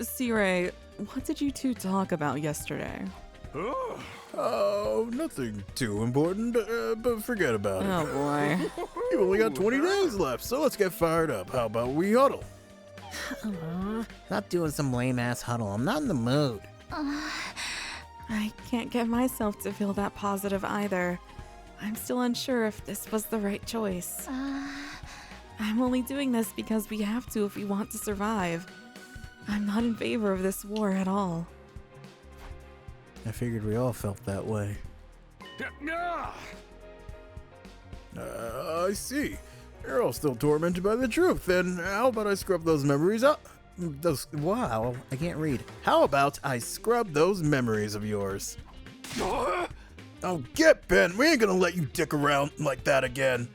C-Ray, what did you two talk about yesterday? Oh, nothing too important, but forget about it. Oh boy. You've only got 20 days left, so let's get fired up. How about we huddle? Not doing some lame ass huddle. I'm not in the mood. I can't get myself to feel that positive either. I'm still unsure if this was the right choice. I'm only doing this because we have to if we want to survive. I'm not in favor of this war at all. I figured we all felt that way. I see. You're all still tormented by the truth. Then how about I scrub those memories up? Wow, I can't read. How about I scrub those memories of yours? Oh, get bent. We ain't gonna let you dick around like that again.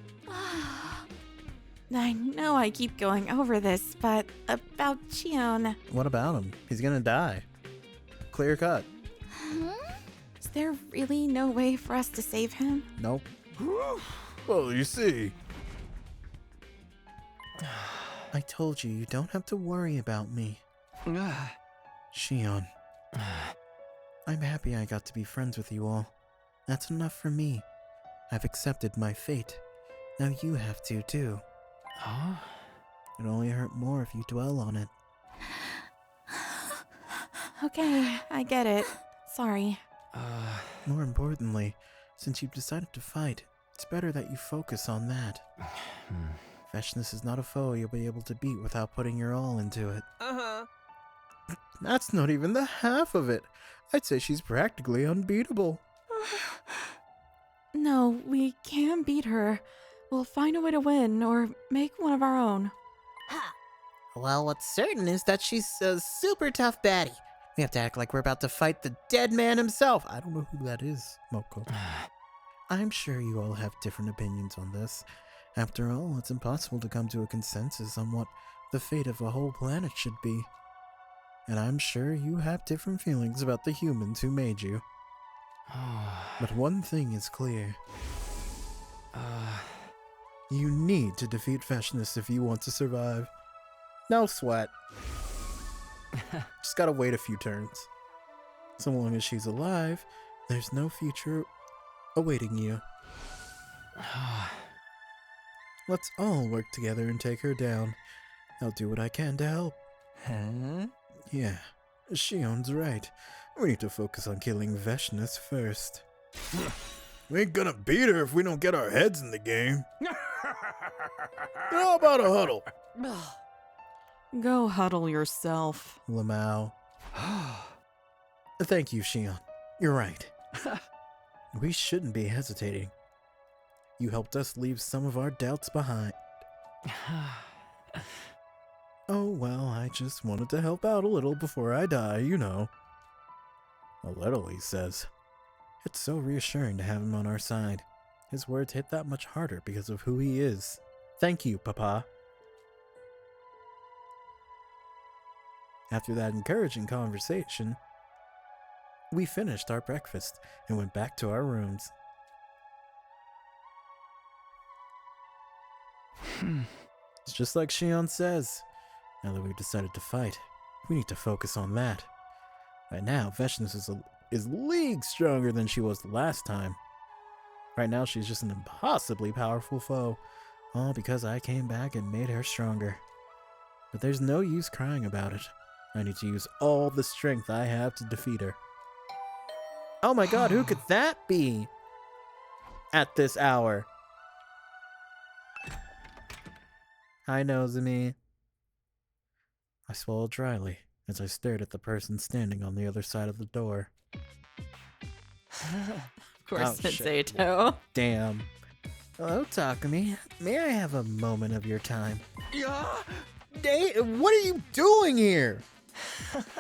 I know I keep going over this, but about Chion, What about him? He's gonna die. Clear cut. is there really no way for us to save him? Nope. Well, you see. I told you, you don't have to worry about me. Shion. I'm happy I got to be friends with you all. That's enough for me. I've accepted my fate. Now you have to, too. Huh? It'll only hurt more if you dwell on it. Okay, I get it. Sorry. More importantly, since you've decided to fight, it's better that you focus on that. Veshness is not a foe you'll be able to beat without putting your all into it. That's not even the half of it. I'd say she's practically unbeatable. No, we can beat her. We'll find a way to win, or make one of our own. Well, what's certain is that she's a super tough baddie. We have to act like we're about to fight the dead man himself. I don't know who that is, Moko. I'm sure you all have different opinions on this. After all, it's impossible to come to a consensus on what the fate of a whole planet should be. And I'm sure you have different feelings about the humans who made you. But one thing is clear. You need to defeat Veshness if you want to survive. No sweat. Just gotta wait a few turns. So long as she's alive, there's no future awaiting you. Let's all work together and take her down. I'll do what I can to help. Huh? Yeah, Shion's right. We need to focus on killing Veshness first. We ain't gonna beat her if we don't get our heads in the game. How about a huddle? Go huddle yourself. Lamau. Thank you, Shion. You're right. We shouldn't be hesitating. You helped us leave some of our doubts behind. Oh, well, I just wanted to help out a little before I die, you know. A little, he says. It's so reassuring to have him on our side. His words hit that much harder because of who he is. Thank you, Papa. After that encouraging conversation, we finished our breakfast and went back to our rooms. It's just like Shion says. Now that we've decided to fight, we need to focus on that. Right now, Veshness is leagues stronger than she was the last time. Right now, she's just an impossibly powerful foe. All because I came back and made her stronger. But there's no use crying about it. I need to use all the strength I have to defeat her. Oh my god, who could that be? At this hour. Hi, Nozomi. I swallowed dryly as I stared at the person standing on the other side of the door. Of course, Oh, it's shit. Zato. Damn. Hello, Takumi. May I have a moment of your time? What are you doing here?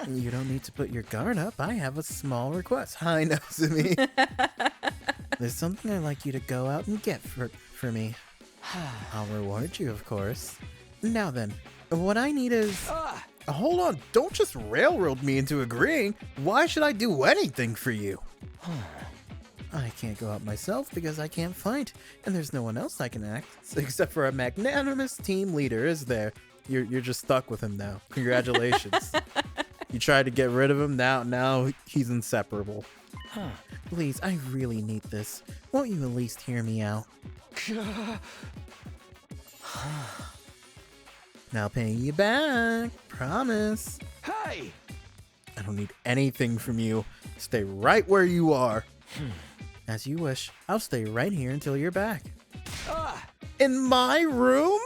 You don't need to put your guard up. I have a small request. Hi, Nozomi. There's something I'd like you to go out and get for me. I'll reward you, of course. Now then, what I need is... Hold on, don't just railroad me into agreeing. Why should I do anything for you? I can't go out myself because I can't fight, and there's no one else I can act except for a magnanimous team leader, is there? You're just stuck with him now. Congratulations. You tried to get rid of him, now he's inseparable. Please, I really need this. Won't you at least hear me out? Now paying you back. Promise. Hey! I don't need anything from you. Stay right where you are. As you wish. I'll stay right here until you're back. In my room?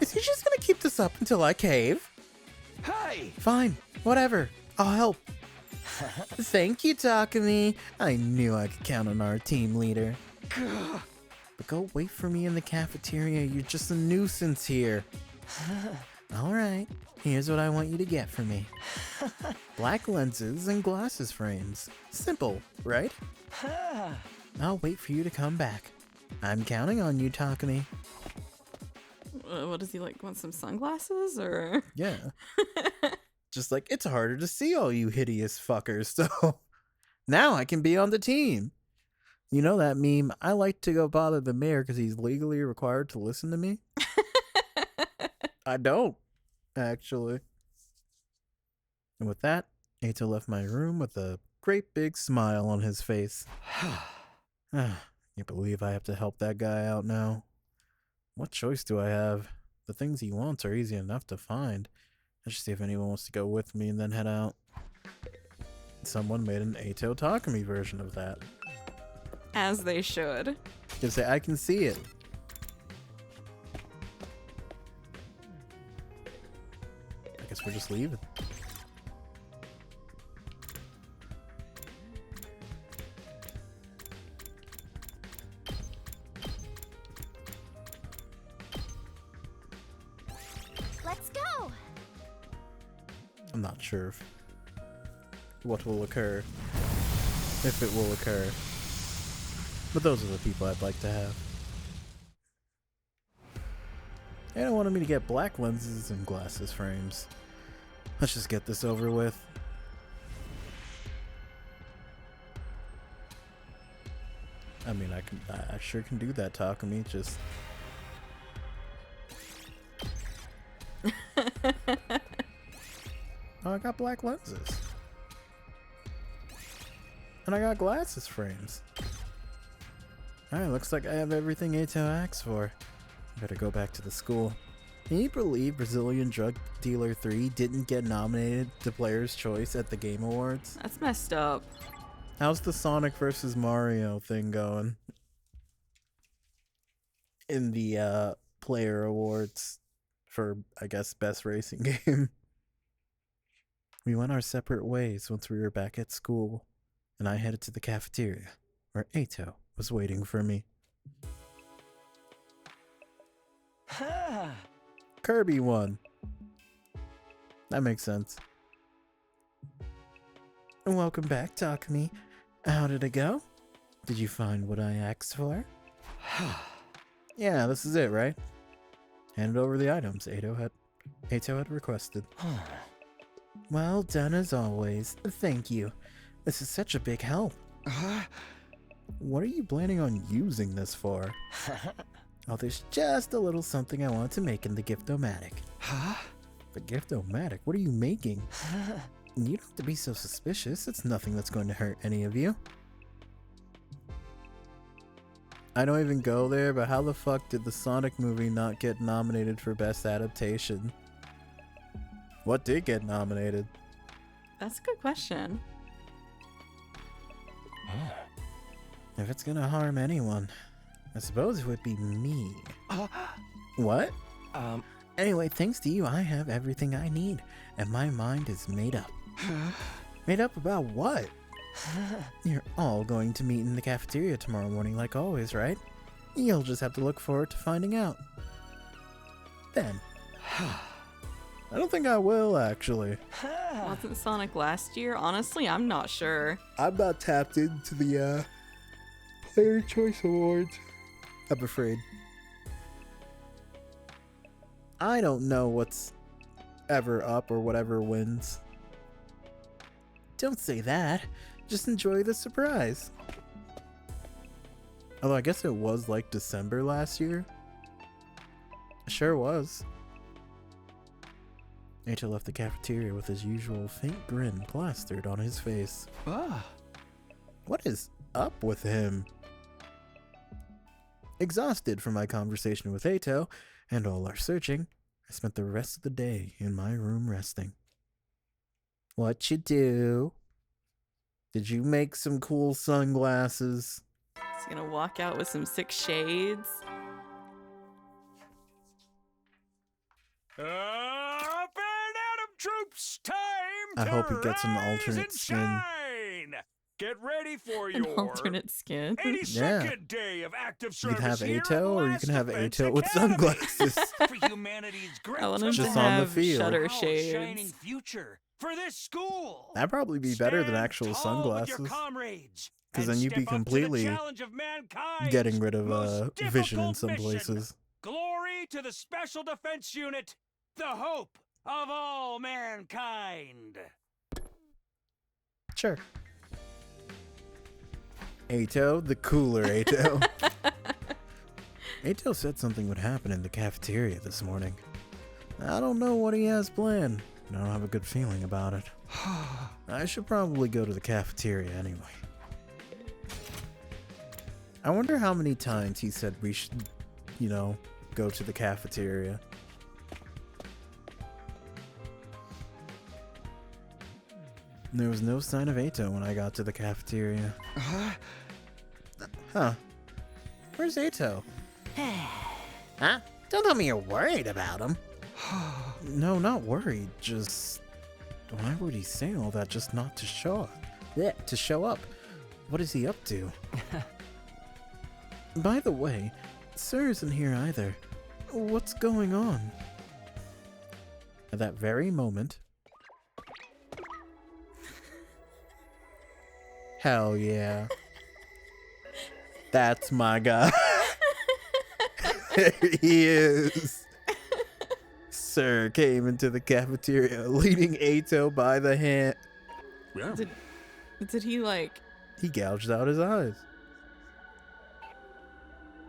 Is he just gonna keep this up until I cave? Hey! Fine, whatever. I'll help. Thank you, Takumi. I knew I could count on our team leader. But go wait for me in the cafeteria. You're just a nuisance here. Alright, here's what I want you to get for me. Black lenses and glasses frames. Simple, right? I'll wait for you to come back. I'm counting on you, Takumi. What does he like? Want some sunglasses or? Yeah. Just like, it's harder to see all you hideous fuckers, so now I can be on the team. You know that meme, I like to go bother the mayor because he's legally required to listen to me? I don't, actually. And with that, Eito left my room with a great big smile on his face. You believe I have to help that guy out now? What choice do I have? The things he wants are easy enough to find. Let's just see if anyone wants to go with me and then head out. Someone made an Eito Takumi version of that. As they should. Just say, I can see it. I guess we're just leaving. Let's go! I'm not sure what will occur. If it will occur. But those are the people I'd like to have. They don't want me to get black lenses and glasses frames. Let's just get this over with. I mean, I sure can do that, Takumi, just... Oh, I got black lenses. And I got glasses frames. Alright, looks like I have everything Eito asks for. Better go back to the school. Can you believe Brazilian Drug Dealer 3 didn't get nominated to Player's Choice at the Game Awards? That's messed up. How's the Sonic vs. Mario thing going? In the Player Awards for, I guess, Best Racing Game. We went our separate ways once we were back at school, and I headed to the cafeteria, where Eito was waiting for me. Kirby won. That makes sense. And welcome back, Takumi. How did it go? Did you find what I asked for? Yeah, this is it, right? Handed over the items Eito had requested. Well done as always. Thank you. This is such a big help. What are you planning on using this for? Oh, there's just a little something I want to make in the Gift-O-Matic. Huh? The Gift-O-Matic? What are you making? You don't have to be so suspicious. It's nothing that's going to hurt any of you. I don't even go there, but how the fuck did the Sonic movie not get nominated for Best Adaptation? What did get nominated? That's a good question. If it's gonna harm anyone, I suppose it would be me. What? Anyway, thanks to you, I have everything I need, and my mind is made up. Made up about what? You're all going to meet in the cafeteria tomorrow morning like always, right? You'll just have to look forward to finding out. Then. I don't think I will, actually. Wasn't Sonic last year? Honestly, I'm not sure. I'm not tapped into the Player Choice Awards. I'm afraid. I don't know what's ever up or whatever wins. Don't say that. Just enjoy the surprise. Although I guess it was like December last year. It sure was. Nato left the cafeteria with his usual faint grin plastered on his face. Ah. What is up with him? Exhausted from my conversation with Ato and all our searching, I spent the rest of the day in my room resting. What you do? Did you make some cool sunglasses? He's gonna walk out with some sick shades. Up and Adam troops, time I to hope he gets an rise alternate and skin. shine. Get ready for An your alternate skin. 82nd day of active You service. can have here at Ato, or you Last can have Defense Ato with Academy. sunglasses. For humanity's great I want him to Just on the have field. shutter Our shining shades. future for this school. That'd probably be better than Stand actual tall with your sunglasses. comrades 'Cause and then you'd be step up to the completely challenge of mankind's Getting rid of most vision in difficult some mission. places. Glory to the Special Defense Unit, the hope of all mankind. Sure. Ato, the cooler Ato. Ato said something would happen in the cafeteria this morning. I don't know what he has planned, but I don't have a good feeling about it. I should probably go to the cafeteria anyway. I wonder how many times he said we should, go to the cafeteria. There was no sign of Ato when I got to the cafeteria. Huh. Where's Ato? Huh? Don't tell me you're worried about him. No, not worried. Just... why would he say all that just not to show up? Yeah, to show up. What is he up to? By the way, Sir isn't here either. What's going on? At that very moment... Hell yeah. That's my guy. There he is. Sir came into the cafeteria leading Ato by the hand. Yeah. Did he He gouged out his eyes.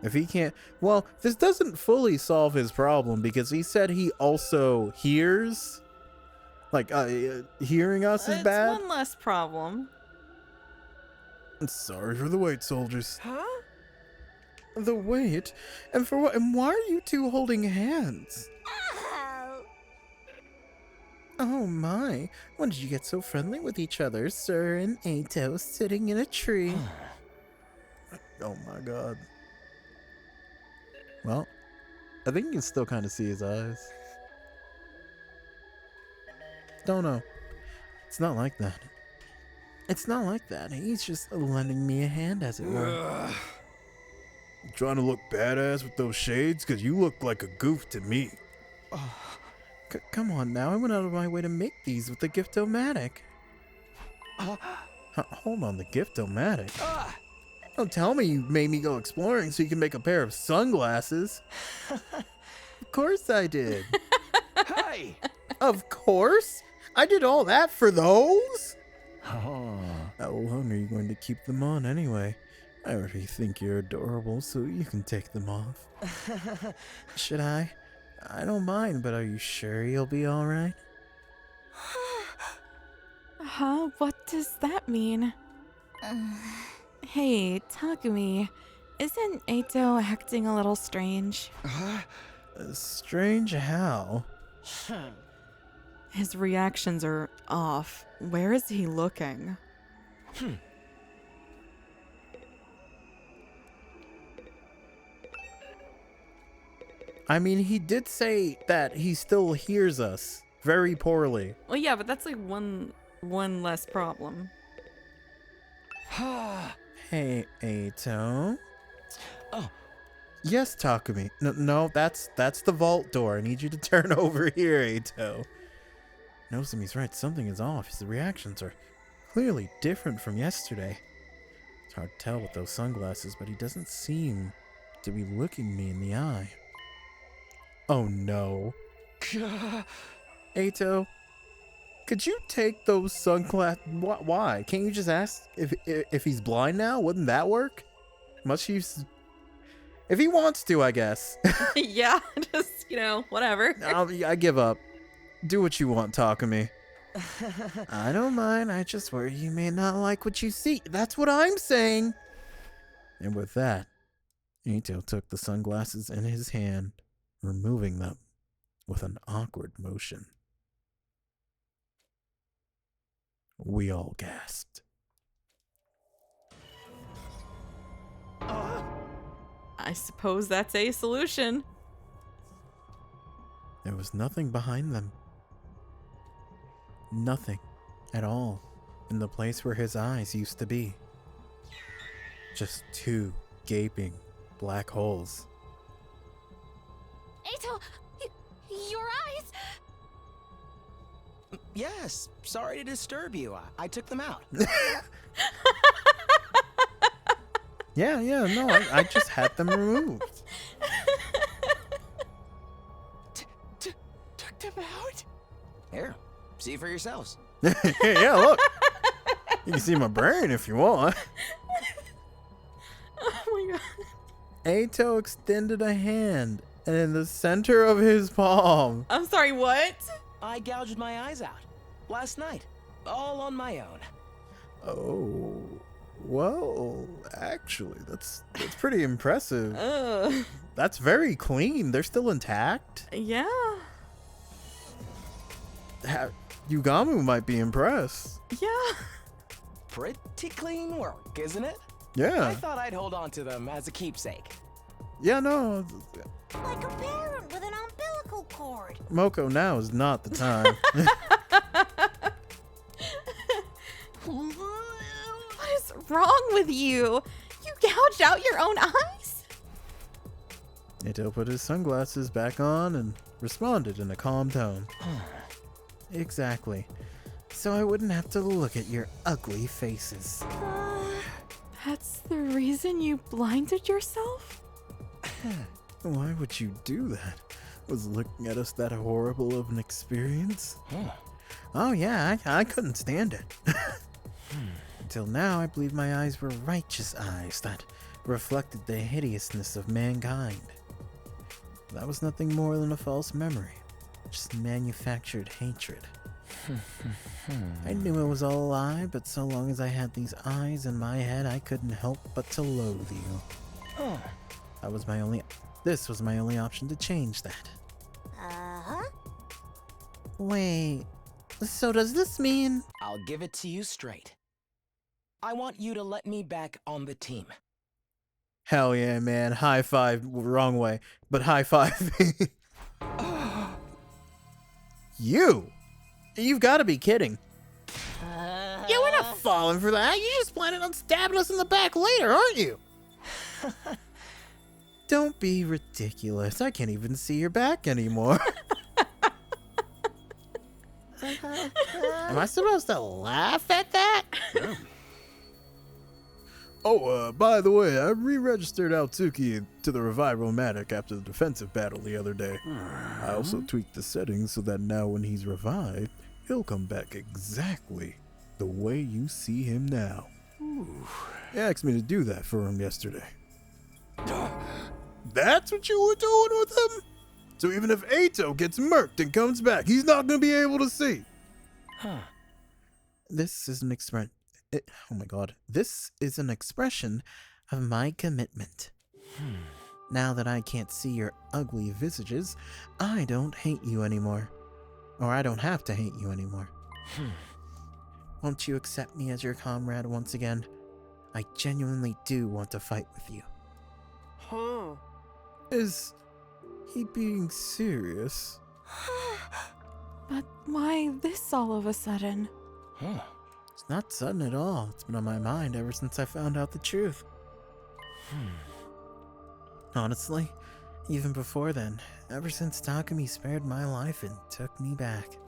If he can't... well, this doesn't fully solve his problem because he said he also hears. Hearing us is it's bad. one less problem. Sorry for the wait, soldiers. Huh? The wait? And for what? And why are you two holding hands? Oh my. When did you get so friendly with each other, Sir and Ato sitting in a tree? Oh my god. Well, I think you can still kind of see his eyes. Don't know. It's not like that. It's not like that. He's just lending me a hand, as it were. Trying to look badass with those shades? Because you look like a goof to me. Come on now. I went out of my way to make these with the Gift-O-Matic. Hold on, the Gift-O-Matic? Don't tell me you made me go exploring so you can make a pair of sunglasses. Of course I did. Hi! Of course? I did all that for those? Oh. How long are you going to keep them on anyway? I already think you're adorable, so you can take them off. Should I? I don't mind, but are you sure you'll be alright? Huh? What does that mean? Hey, Takumi, isn't Ato acting a little strange? Strange how? His reactions are off. Where is he looking? I mean, he did say that he still hears us very poorly. Well, yeah, but that's like one less problem. Hey, Ato. Oh. Yes, Takumi. No, that's the vault door. I need you to turn over here, Ato. Nozumi's right. Something is off. His reactions are clearly different from yesterday. It's hard to tell with those sunglasses, but he doesn't seem to be looking me in the eye. Oh no. Ato, could you take those sunglasses? Why? Can't you just ask if he's blind now? Wouldn't that work? Must he? If he wants to, I guess. Yeah, just, whatever. I give up. Do what you want, Takumi. I don't mind. I just worry you may not like what you see. That's what I'm saying. And with that, Ito took the sunglasses in his hand, removing them with an awkward motion. We all gasped. I suppose that's a solution. There was nothing behind them. Nothing at all in the place where his eyes used to be. Just two gaping black holes. Ato, your eyes! Yes, sorry to disturb you. I took them out. Yeah, no, I just had them removed. Took them out? Here, see for yourselves. Yeah, look. You can see my brain if you want. Oh my god. Ato extended a hand, and in the center of his palm. I'm sorry, what? I gouged my eyes out last night, all on my own. Oh, well, actually, that's pretty impressive. That's very clean. They're still intact. Yeah. Yugamu might be impressed. Yeah. Pretty clean work, isn't it? Yeah. I thought I'd hold on to them as a keepsake. Yeah, no. Like a parent with an umbilical cord. Moko, now is not the time. What is wrong with you? You gouged out your own eyes? Ito put his sunglasses back on and responded in a calm tone. Exactly. So I wouldn't have to look at your ugly faces. That's the reason you blinded yourself? Why would you do that? Was looking at us that horrible of an experience? Oh yeah, I couldn't stand it. Until now, I believe my eyes were righteous eyes that reflected the hideousness of mankind. That was nothing more than a false memory, just manufactured hatred. I knew it was all a lie, but so long as I had these eyes in my head, I couldn't help but to loathe you. This was my only option to change that. Uh-huh. Wait, so does this mean? I'll give it to you straight. I want you to let me back on the team. Hell yeah, man. High five. Wrong way, but high five. You've got to be kidding. Yeah, we're not falling for that. You just planning on stabbing us in the back later, aren't you? Don't be ridiculous. I can't even see your back anymore. Am I supposed to laugh at that? Oh, by the way, I re-registered Aotsuki to the Revival-matic after the defensive battle the other day. I also tweaked the settings so that now when he's revived, he'll come back exactly the way you see him now. He asked me to do that for him yesterday. That's what you were doing with him? So even if Ato gets murked and comes back, he's not going to be able to see. This is an expression. Oh my god. This is an expression of my commitment. Now that I can't see your ugly visages, I don't hate you anymore. Or I don't have to hate you anymore. Won't you accept me as your comrade once again? I genuinely do want to fight with you. Is he being serious? But why this all of a sudden? It's not sudden at all. It's been on my mind ever since I found out the truth. Honestly, even before then, ever since Takumi spared my life and took me back.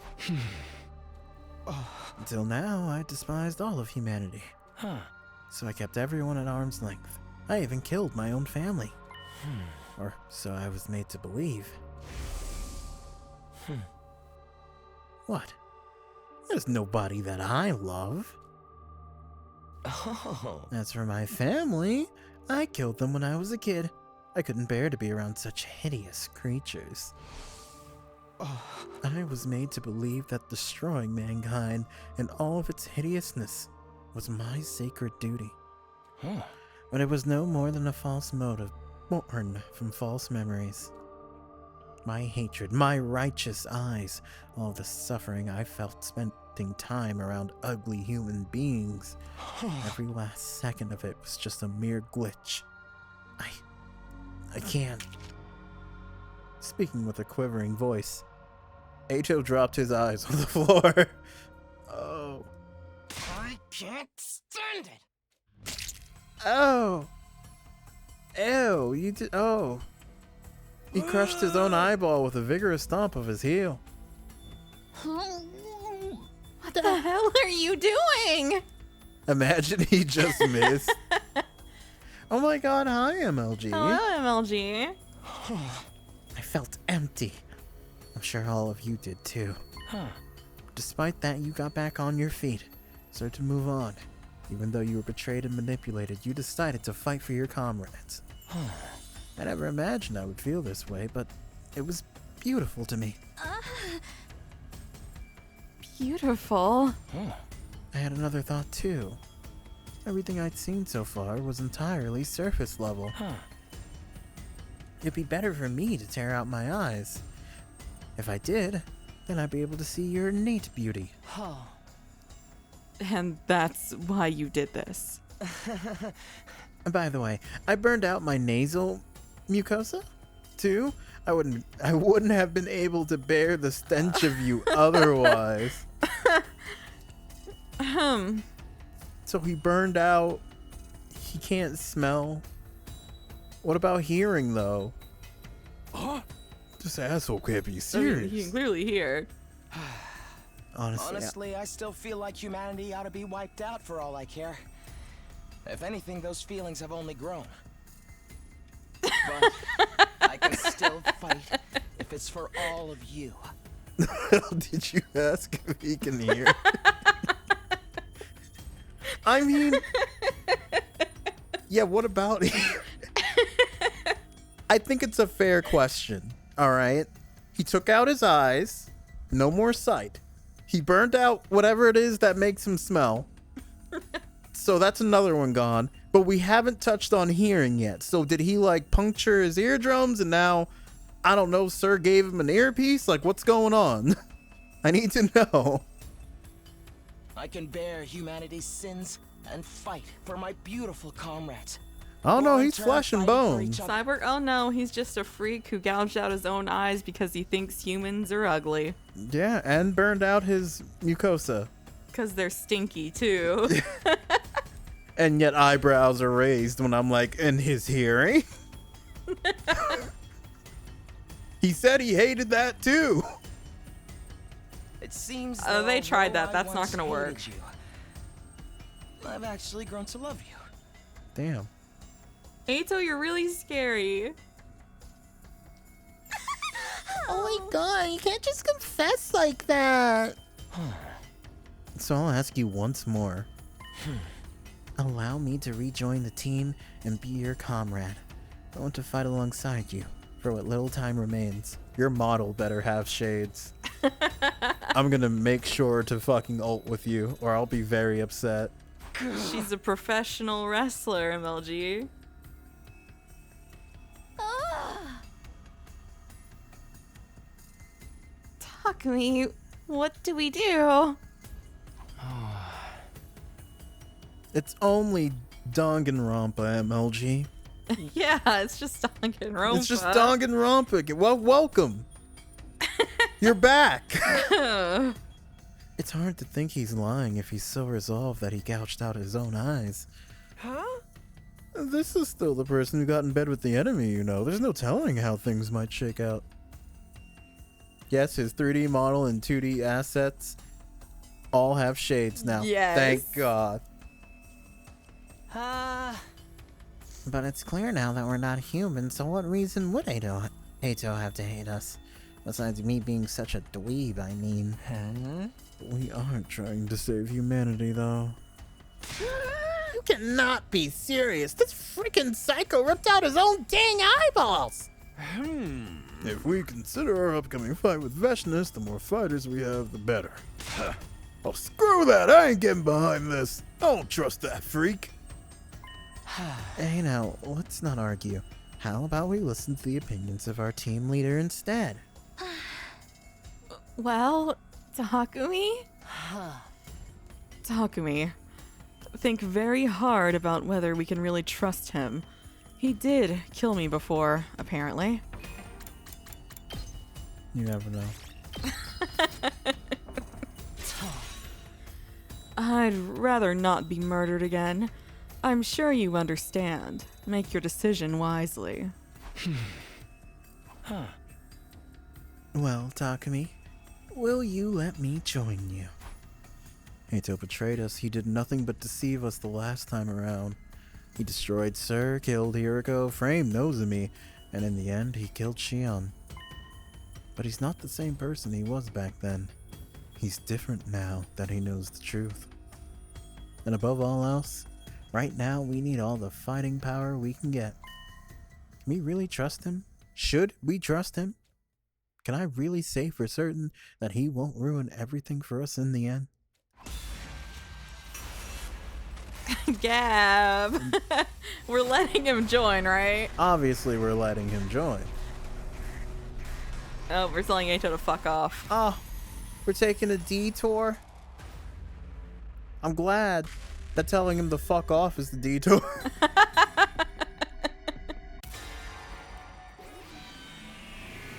Until now, I despised all of humanity. so I kept everyone at arm's length. I even killed my own family. Or so I was made to believe. What? There's nobody that I love. Oh. As for my family, I killed them when I was a kid. I couldn't bear to be around such hideous creatures. I was made to believe that destroying mankind and all of its hideousness was my sacred duty. But it was no more than a false motive, born from false memories. My hatred, my righteous eyes, all the suffering I felt spending time around ugly human beings. Every last second of it was just a mere glitch. I can't. Speaking with a quivering voice, Ato dropped his eyes on the floor. Oh. I can't stand it. Oh. Ew, you did. Oh. He crushed his own eyeball with a vigorous stomp of his heel. What the hell are you doing? Imagine he just missed. Oh my god, hi MLG. Hello, MLG. I felt empty. I'm sure all of you did too. Despite that, you got back on your feet, started to move on. Even though you were betrayed and manipulated, you decided to fight for your comrades. I never imagined I would feel this way, but it was beautiful to me. Beautiful. I had another thought too. Everything I'd seen so far was entirely surface level. It'd be better for me to tear out my eyes. If I did, then I'd be able to see your innate beauty. And that's why you did this. And by the way, I burned out my nasal mucosa too. I wouldn't have been able to bear the stench of you otherwise. So he burned out. He can't smell. What about hearing though? This asshole can't be serious. You can clearly hear. Honestly, I still feel like humanity ought to be wiped out for all I care. If anything, those feelings have only grown. But I can still fight if it's for all of you. Did you ask if he can hear? I mean, yeah, what about him? I think it's a fair question, all right? He took out his eyes, no more sight. He burned out whatever it is that makes him smell. So that's another one gone. But we haven't touched on hearing yet. So did he like puncture his eardrums and now, I don't know, Sir gave him an earpiece? Like what's going on? I need to know. I can bear humanity's sins and fight for my beautiful comrades. Oh no, We'll in he's turn flesh and fight for bones. each other. Cyborg, oh no, he's just a freak who gouged out his own eyes because he thinks humans are ugly. Yeah, and burned out his mucosa. Because they're stinky too. And yet eyebrows are raised when I'm like, in his hearing? He said he hated that too. It seems They though, tried though that. I That's not once gonna work. hated you, I've actually grown to love you. Damn. Ato, you're really scary. Oh my god, you can't just confess like that. So I'll ask you once more. Allow me to rejoin the team and be your comrade. I want to fight alongside you for what little time remains. Your model better have shades. I'm gonna make sure to fucking ult with you or I'll be very upset. She's a professional wrestler, MLG. Talk me. What do we do? It's only Danganronpa, MLG. Yeah, it's just Danganronpa. It's just Danganronpa. Well, welcome. You're back. It's hard to think he's lying if he's so resolved that he gouged out his own eyes. Huh? This is still the person who got in bed with the enemy, you know. There's no telling how things might shake out. Yes, his 3D model and 2D assets all have shades now. Yes. Thank God. But it's clear now that we're not human, so what reason would Ato have to hate us? Besides me being such a dweeb, I mean. We aren't trying to save humanity, though. You cannot be serious. This freaking psycho ripped out his own dang eyeballs. If we consider our upcoming fight with Veshness, the more fighters we have, the better. Oh, screw that! I ain't getting behind this. I don't trust that freak. Hey now, let's not argue. How about we listen to the opinions of our team leader instead? Well, Takumi? Takumi, think very hard about whether we can really trust him. He did kill me before, apparently. You never know. I'd rather not be murdered again. I'm sure you understand. Make your decision wisely. Well, Takumi, will you let me join you? Ato betrayed us. He did nothing but deceive us the last time around. He destroyed Sir, killed Hiriko, framed Nozomi, and in the end, he killed Shion. But he's not the same person he was back then. He's different now that he knows the truth. And above all else, right now we need all the fighting power we can get. Can we really trust him? Should we trust him? Can I really say for certain that he won't ruin everything for us in the end? Gab! We're letting him join, right? Obviously we're letting him join. Oh, we're telling Ato to fuck off. Oh, we're taking a detour? I'm glad that telling him to fuck off is the detour.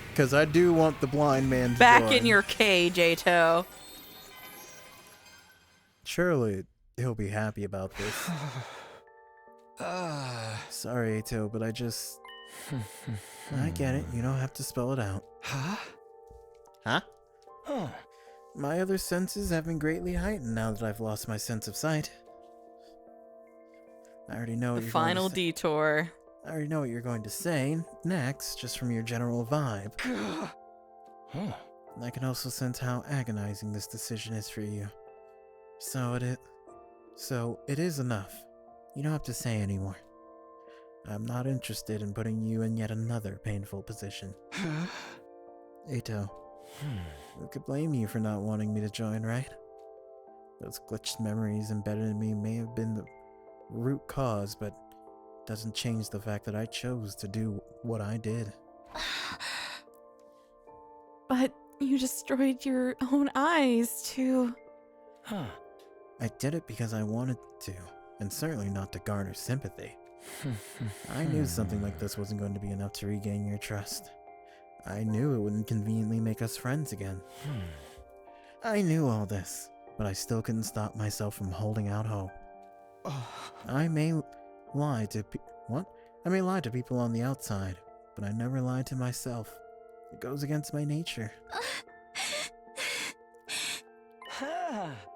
Because I do want the blind man to Back join. in your cage, Ato. Surely he'll be happy about this. Sorry, Ato, but I just... I get it. You don't have to spell it out. Huh? My other senses have been greatly heightened now that I've lost my sense of sight. I already know what The you're final going to say. detour. I already know what you're going to say next, just from your general vibe. And I can also sense how agonizing this decision is for you. So it is enough. You don't have to say anymore. I'm not interested in putting you in yet another painful position. Ato, who could blame you for not wanting me to join, right? Those glitched memories embedded in me may have been the root cause, but doesn't change the fact that I chose to do what I did. But you destroyed your own eyes, too. I did it because I wanted to, and certainly not to garner sympathy. I knew something like this wasn't going to be enough to regain your trust. I knew it wouldn't conveniently make us friends again. I knew all this, but I still couldn't stop myself from holding out hope. I may lie to I may lie to people on the outside, but I never lied to myself. It goes against my nature.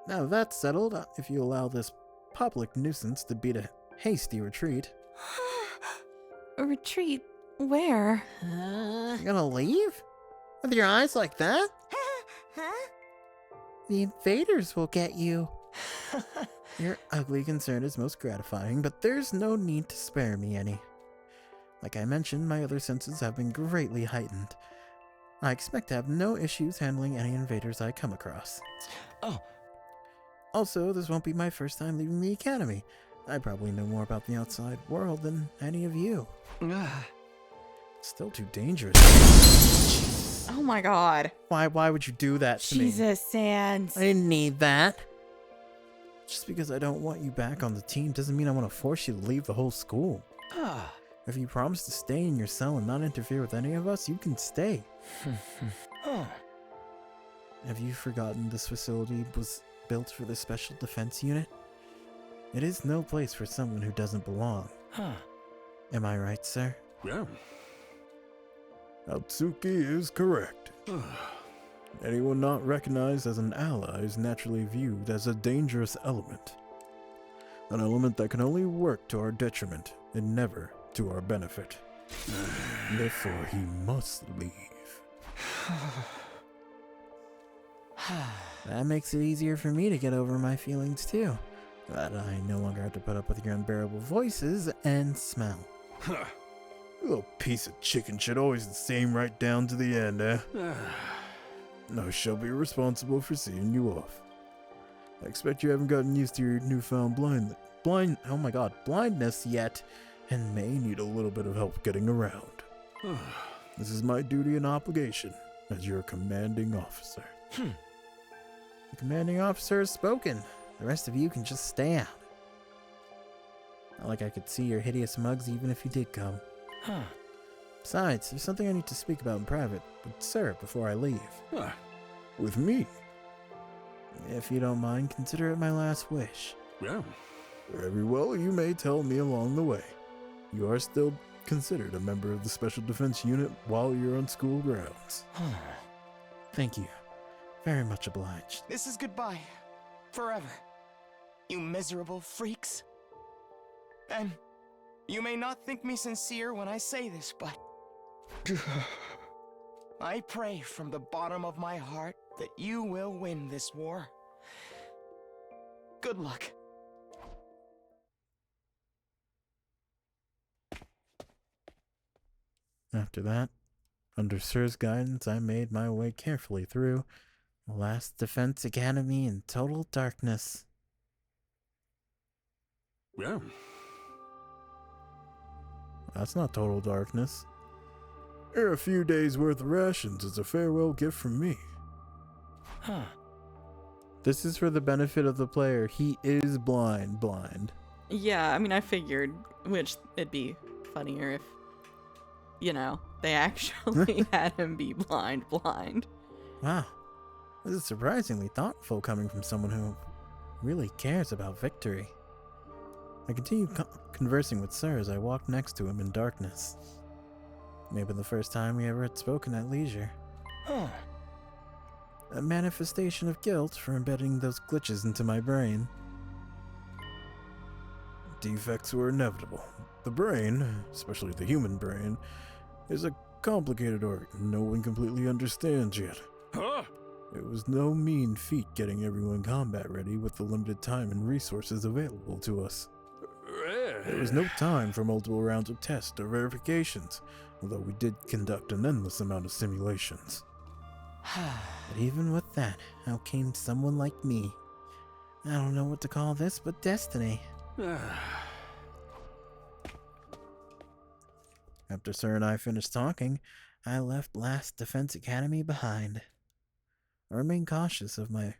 Now that's settled, if you allow this public nuisance to beat a hasty retreat. A retreat? Where? You gonna leave? With your eyes like that? The invaders will get you. Your ugly concern is most gratifying, but there's no need to spare me any. Like I mentioned, my other senses have been greatly heightened. I expect to have no issues handling any invaders I come across. Also, this won't be my first time leaving the academy. I probably know more about the outside world than any of you. Still too dangerous. Oh my god. Why would you do that to me? Jesus, Sans. I didn't need that. Just because I don't want you back on the team doesn't mean I want to force you to leave the whole school. If you promise to stay in your cell and not interfere with any of us, you can stay. Have you forgotten this facility was built for the Special Defense Unit? It is no place for someone who doesn't belong. Am I right, sir? Yeah. Atsuki is correct. Anyone not recognized as an ally is naturally viewed as a dangerous element. An element that can only work to our detriment and never to our benefit. Therefore, he must leave. That makes it easier for me to get over my feelings too. That I no longer have to put up with your unbearable voices and smell. You little piece of chicken shit, always the same right down to the end, eh? I shall be responsible for seeing you off. I expect you haven't gotten used to your newfound blindness yet, and may need a little bit of help getting around. This is my duty and obligation as your commanding officer. The commanding officer has spoken. The rest of you can just stay out. Not like I could see your hideous mugs even if you did come. Besides, there's something I need to speak about in private with Sir before I leave. With me? If you don't mind, consider it my last wish. Yeah. Very well, you may tell me along the way. You are still considered a member of the Special Defense Unit while you're on school grounds. Thank you. Very much obliged. This is goodbye. Forever. You miserable freaks. And you may not think me sincere when I say this, but I pray from the bottom of my heart that you will win this war. Good luck. After that, under Sir's guidance, I made my way carefully through the last Defense Academy in total darkness. Yeah. That's not total darkness. Here are a few days' worth of rations as a farewell gift from me. This is for the benefit of the player. He is blind. Yeah, I mean, I figured, which it'd be funnier if, they actually had him be blind. Wow. This is surprisingly thoughtful coming from someone who really cares about victory. I continued conversing with Sir as I walked next to him in darkness. Maybe the first time we ever had spoken at leisure. A manifestation of guilt for embedding those glitches into my brain. Defects were inevitable. The brain, especially the human brain, is a complicated organ no one completely understands yet. It was no mean feat getting everyone combat ready with the limited time and resources available to us. There was no time for multiple rounds of tests or verifications, although we did conduct an endless amount of simulations. But even with that, out came someone like me. I don't know what to call this but destiny. After Sir and I finished talking, I left Last Defense Academy behind. I remained cautious of my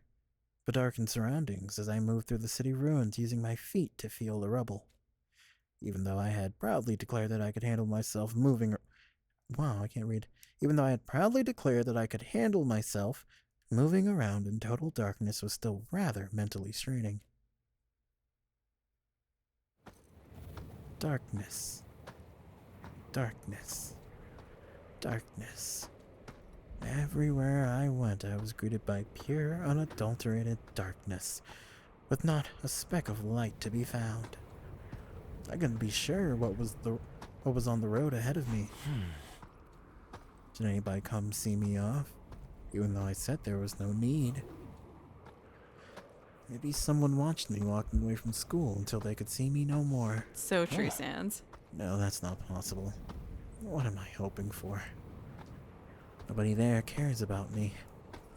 bedarkened surroundings as I moved through the city ruins using my feet to feel the rubble. Even though I had proudly declared that I could handle myself moving... Wow, I can't read. Even though I had proudly declared that I could handle myself, moving around in total darkness was still rather mentally straining. Darkness. Darkness. Darkness. Everywhere I went, I was greeted by pure, unadulterated darkness, with not a speck of light to be found. I couldn't be sure what was on the road ahead of me. Did anybody come see me off, even though I said there was no need? Maybe someone watched me walking away from school until they could see me no more. So true, Sans. No, that's not possible. What am I hoping for? Nobody there cares about me.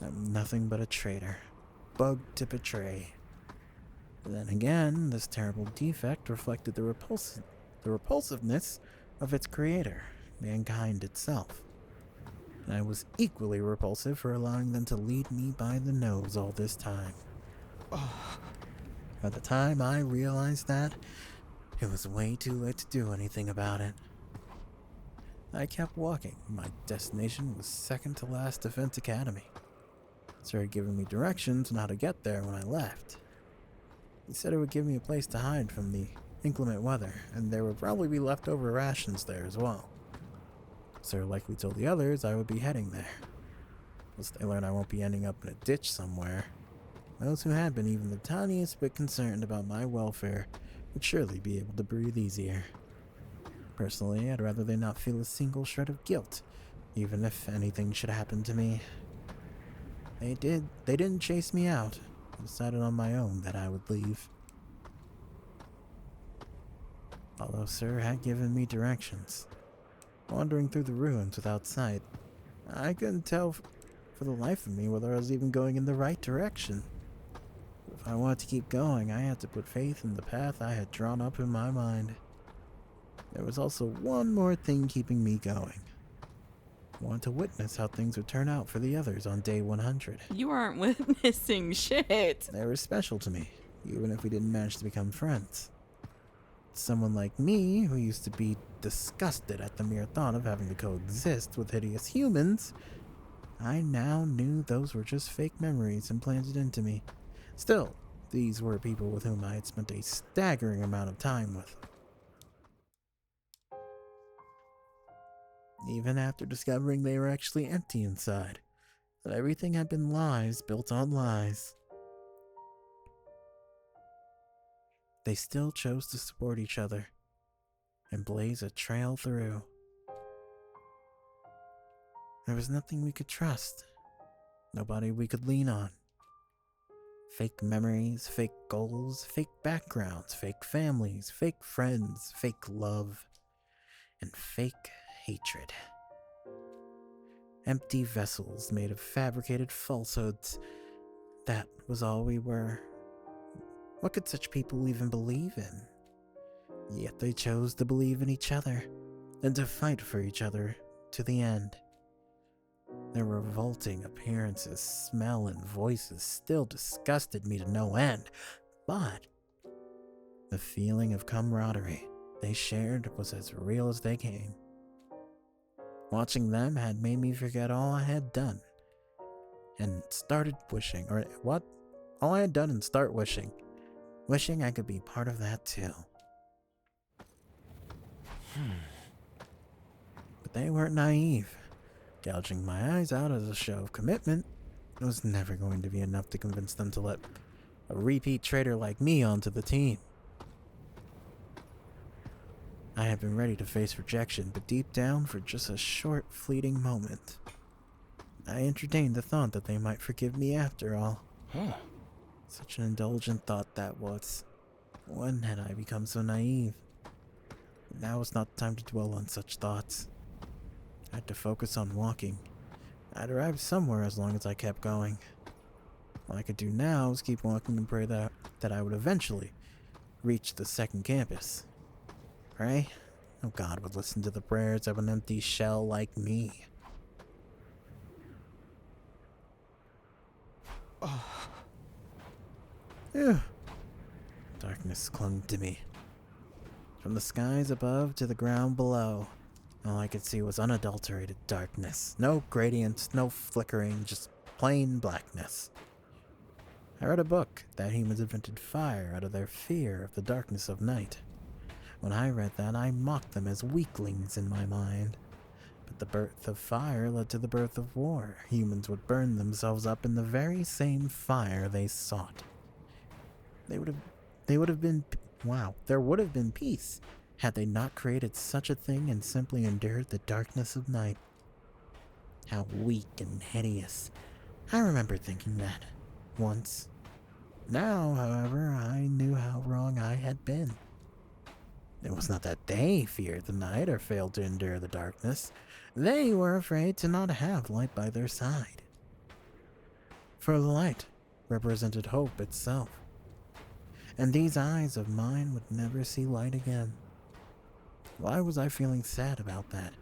I'm nothing but a traitor. Bugged to betray. But then again, this terrible defect reflected the repulsiveness of its creator, mankind itself. And I was equally repulsive for allowing them to lead me by the nose all this time. By the time I realized that, it was way too late to do anything about it. I kept walking. My destination was second to last Defense Academy. Sir had given me directions on how to get there when I left. He said it would give me a place to hide from the inclement weather, and there would probably be leftover rations there as well. Sir likely told the others I would be heading there. Once they learn I won't be ending up in a ditch somewhere, those who had been even the tiniest bit concerned about my welfare would surely be able to breathe easier. Personally, I'd rather they not feel a single shred of guilt, even if anything should happen to me. They didn't chase me out. I decided on my own that I would leave. Although Sir had given me directions. Wandering through the ruins without sight, I couldn't tell for the life of me whether I was even going in the right direction. If I wanted to keep going, I had to put faith in the path I had drawn up in my mind. There was also one more thing keeping me going. I wanted to witness how things would turn out for the others on day 100. You aren't witnessing shit. They were special to me, even if we didn't manage to become friends. Someone like me, who used to be disgusted at the mere thought of having to coexist with hideous humans, I now knew those were just fake memories implanted into me. Still, these were people with whom I had spent a staggering amount of time with. Even after discovering they were actually empty inside, that everything had been lies built on lies. They still chose to support each other and blaze a trail through. There was nothing we could trust, nobody we could lean on. Fake memories, fake goals, fake backgrounds, fake families, fake friends, fake love, and fake hatred. Empty vessels made of fabricated falsehoods. That was all we were. What could such people even believe in? Yet they chose to believe in each other and to fight for each other to the end. Their revolting appearances, smell, and voices still disgusted me to no end, but the feeling of camaraderie they shared was as real as they came. Watching them had made me forget all I had done and started wishing, or what? All I had done and start wishing I could be part of that too. But they weren't naive. Gouging my eyes out as a show of commitment was never going to be enough to convince them to let a repeat traitor like me onto the team. I had been ready to face rejection, but deep down, for just a short, fleeting moment, I entertained the thought that they might forgive me after all. Such an indulgent thought that was. When had I become so naive? Now was not the time to dwell on such thoughts. I had to focus on walking. I'd arrive somewhere as long as I kept going. All I could do now was keep walking and pray that I would eventually reach the second campus. Pray? No God would listen to the prayers of an empty shell like me. Darkness clung to me. From the skies above to the ground below, all I could see was unadulterated darkness. No gradients, no flickering, just plain blackness. I read a book that humans invented fire out of their fear of the darkness of night. When I read that, I mocked them as weaklings in my mind. But the birth of fire led to the birth of war. Humans would burn themselves up in the very same fire they sought. There would have been peace had they not created such a thing and simply endured the darkness of night. How weak and hideous. I remember thinking that once. Now, however, I knew how wrong I had been. It was not that they feared the night or failed to endure the darkness. They were afraid to not have light by their side. For the light represented hope itself. And these eyes of mine would never see light again. Why was I feeling sad about that,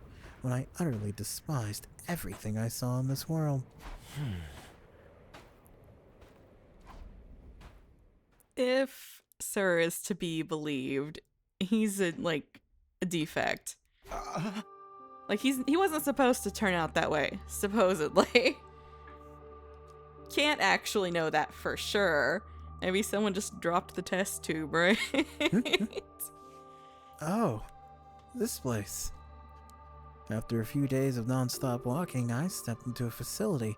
when I utterly despised everything I saw in this world? If Sir is to be believed, he's a defect. He wasn't supposed to turn out that way, supposedly. Can't actually know that for sure. Maybe someone just dropped the test tube, right? Oh, this place. After a few days of non-stop walking, I stepped into a facility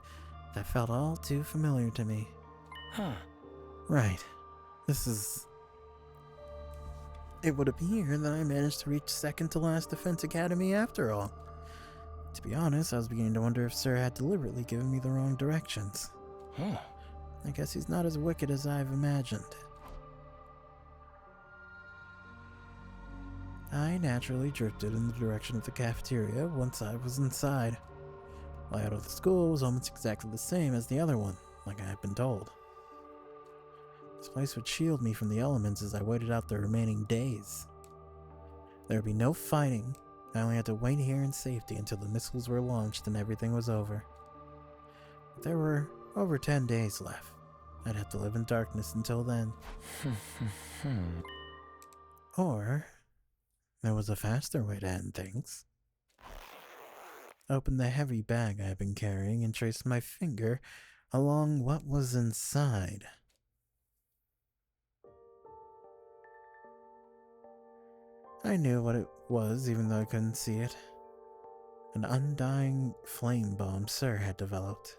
that felt all too familiar to me. Right. It would appear that I managed to reach second to last Defense Academy after all. To be honest, I was beginning to wonder if Sir had deliberately given me the wrong directions. Huh. I guess he's not as wicked as I've imagined. I naturally drifted in the direction of the cafeteria once I was inside. My layout of the school was almost exactly the same as the other one, like I had been told. This place would shield me from the elements as I waited out the remaining days. There would be no fighting. I only had to wait here in safety until the missiles were launched and everything was over. But there were over 10 days left. I'd have to live in darkness until then. Or there was a faster way to end things. Opened the heavy bag I had been carrying and traced my finger along what was inside. I knew what it was even though I couldn't see it. An undying flame bomb Sir had developed.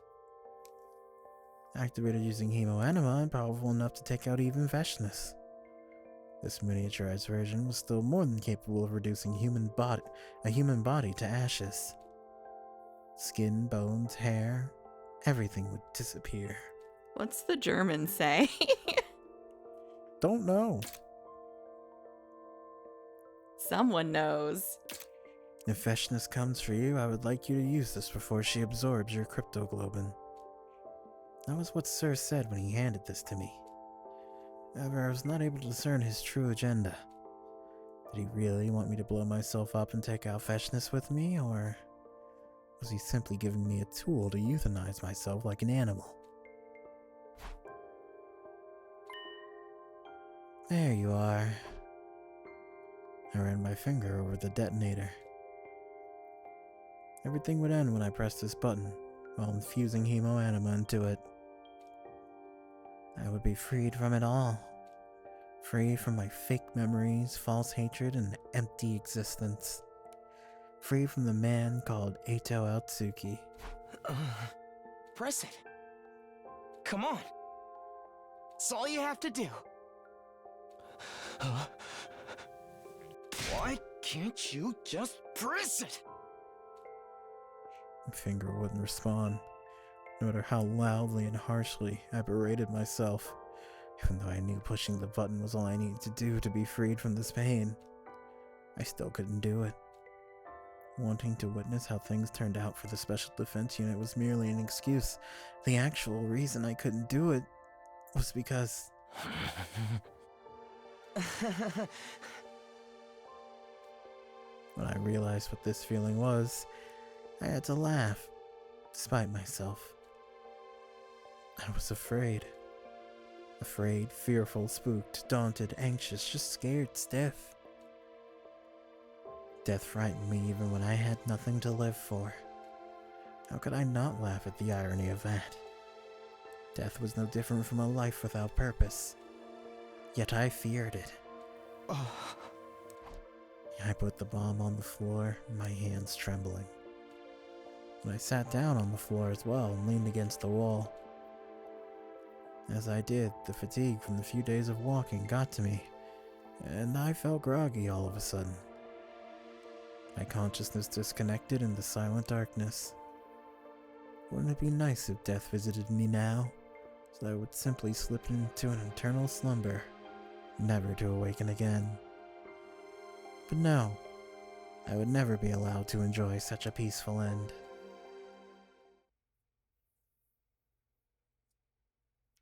Activated using hemoanima and powerful enough to take out even Veshness. This miniaturized version was still more than capable of reducing a human body to ashes. Skin, bones, hair, everything would disappear. What's the German say? Don't know. Someone knows. If Veshness comes for you, I would like you to use this before she absorbs your cryptoglobin. That was what Sir said when he handed this to me. However, I was not able to discern his true agenda. Did he really want me to blow myself up and take out Veshness with me, or was he simply giving me a tool to euthanize myself like an animal? There you are. I ran my finger over the detonator. Everything would end when I pressed this button, while infusing hemoanima into it. I would be freed from it all. Free from my fake memories, false hatred, and empty existence. Free from the man called Eito Atsuki. Press it. Come on. It's all you have to do. Why can't you just press it? My finger wouldn't respond, no matter how loudly and harshly I berated myself, even though I knew pushing the button was all I needed to do to be freed from this pain. I still couldn't do it. Wanting to witness how things turned out for the Special Defense Unit was merely an excuse. The actual reason I couldn't do it was because... When I realized what this feeling was, I had to laugh, despite myself. I was afraid. Afraid, fearful, spooked, daunted, anxious, just scared stiff. Death frightened me even when I had nothing to live for. How could I not laugh at the irony of that? Death was no different from a life without purpose. Yet I feared it. I put the bomb on the floor, my hands trembling. And I sat down on the floor as well and leaned against the wall. As I did, the fatigue from the few days of walking got to me, and I felt groggy all of a sudden. My consciousness disconnected in the silent darkness. Wouldn't it be nice if death visited me now, so that I would simply slip into an eternal slumber, never to awaken again? But no, I would never be allowed to enjoy such a peaceful end.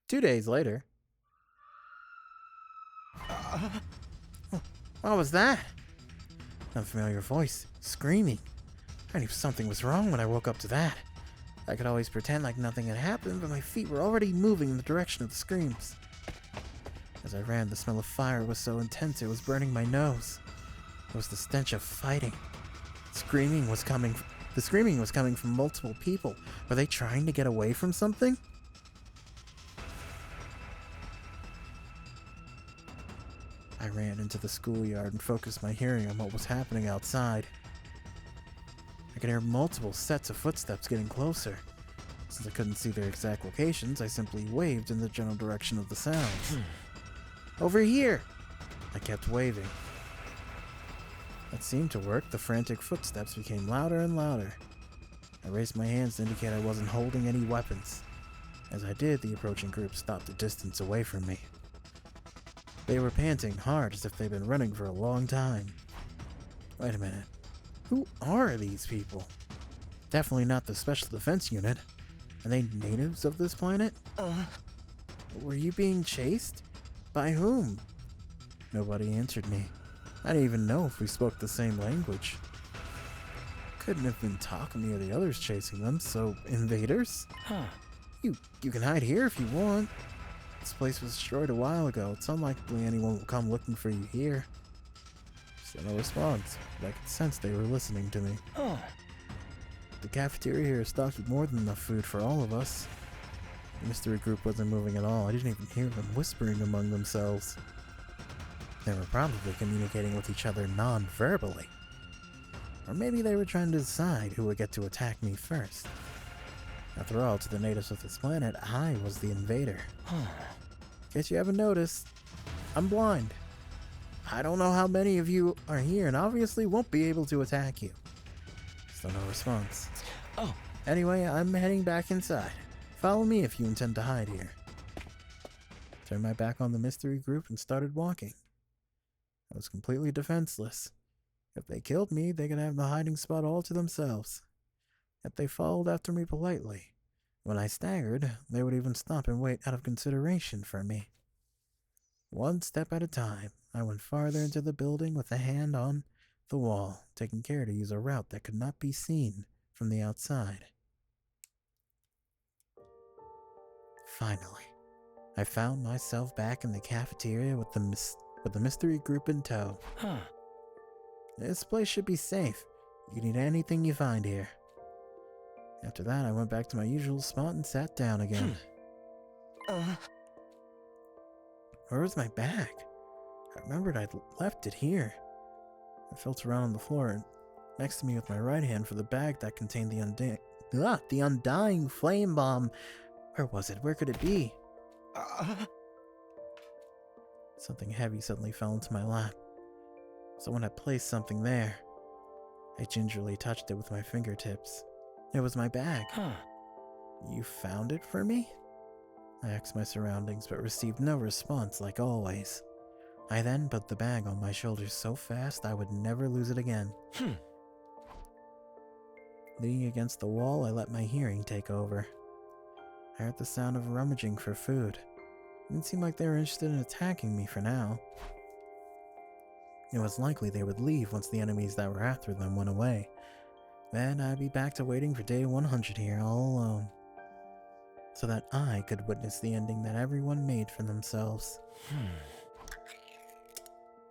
2 days later. What was that? An unfamiliar voice, screaming. I knew something was wrong when I woke up to that. I could always pretend like nothing had happened, but my feet were already moving in the direction of the screams. As I ran, the smell of fire was so intense it was burning my nose. It was the stench of fighting. The screaming was coming from multiple people. Were they trying to get away from something? I ran into the schoolyard and focused my hearing on what was happening outside. I could hear multiple sets of footsteps getting closer. Since I couldn't see their exact locations, I simply waved in the general direction of the sounds. Over here! I kept waving. That seemed to work. The frantic footsteps became louder and louder. I raised my hands to indicate I wasn't holding any weapons. As I did, the approaching group stopped a distance away from me. They were panting hard as if they'd been running for a long time. Wait a minute. Who are these people? Definitely not the Special Defense Unit. Are they natives of this planet? Were you being chased? By whom? Nobody answered me. I didn't even know if we spoke the same language. Couldn't have been Takumi or the others chasing them, so invaders? You can hide here if you want. This place was destroyed a while ago. It's unlikely anyone will come looking for you here. Still no response, but I could sense they were listening to me. The cafeteria here is stocked with more than enough food for all of us. The mystery group wasn't moving at all. I didn't even hear them whispering among themselves. They were probably communicating with each other non-verbally. Or maybe they were trying to decide who would get to attack me first. After all, to the natives of this planet, I was the invader. In case you haven't noticed, I'm blind. I don't know how many of you are here and obviously won't be able to attack you. Still no response. Anyway, I'm heading back inside. Follow me if you intend to hide here. Turned my back on the mystery group and started walking. I was completely defenseless. If they killed me, they could have the hiding spot all to themselves. Yet they followed after me politely. When I staggered, they would even stop and wait out of consideration for me. One step at a time, I went farther into the building with a hand on the wall, taking care to use a route that could not be seen from the outside. Finally, I found myself back in the cafeteria with the mystery group in tow. This place should be safe. You need anything you find here. After that, I went back to my usual spot and sat down again. Where was my bag? I remembered I'd left it here. I felt around on the floor next to me with my right hand for the bag that contained the undying flame bomb. Where was it? Where could it be? Something heavy suddenly fell into my lap. Someone had placed something there. I gingerly touched it with my fingertips. It was my bag. You found it for me? I asked my surroundings, but received no response like always. I then put the bag on my shoulders so fast I would never lose it again. Leaning against the wall, I let my hearing take over. I heard the sound of rummaging for food. It didn't seem like they were interested in attacking me for now. It was likely they would leave once the enemies that were after them went away. Then I'd be back to waiting for day 100 here all alone. So that I could witness the ending that everyone made for themselves.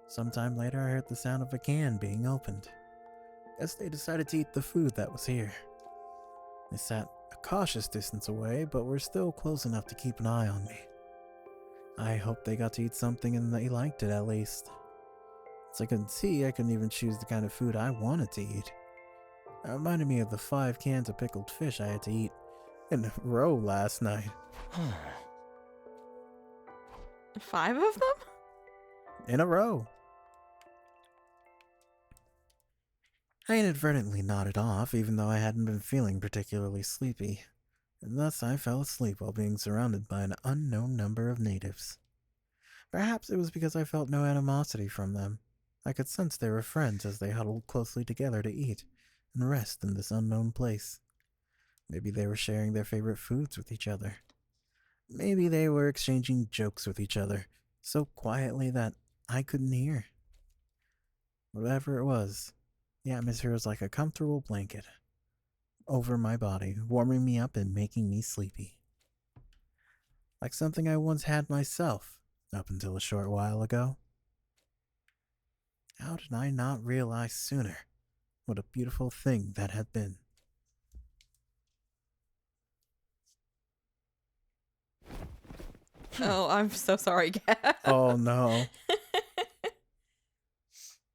Sometime later, I heard the sound of a can being opened. Guess they decided to eat the food that was here. They sat a cautious distance away, but were still close enough to keep an eye on me. I hoped they got to eat something and they liked it at least. As I couldn't see, I couldn't even choose the kind of food I wanted to eat. That reminded me of the 5 cans of pickled fish I had to eat in a row last night. 5 of them? In a row. I inadvertently nodded off, even though I hadn't been feeling particularly sleepy, and thus I fell asleep while being surrounded by an unknown number of natives. Perhaps it was because I felt no animosity from them. I could sense they were friends as they huddled closely together to eat and rest in this unknown place. Maybe they were sharing their favorite foods with each other. Maybe they were exchanging jokes with each other, so quietly that I couldn't hear. Whatever it was, the atmosphere was like a comfortable blanket over my body, warming me up and making me sleepy. Like something I once had myself, up until a short while ago. How did I not realize sooner what a beautiful thing that had been? Oh, I'm so sorry, Gab. Oh no.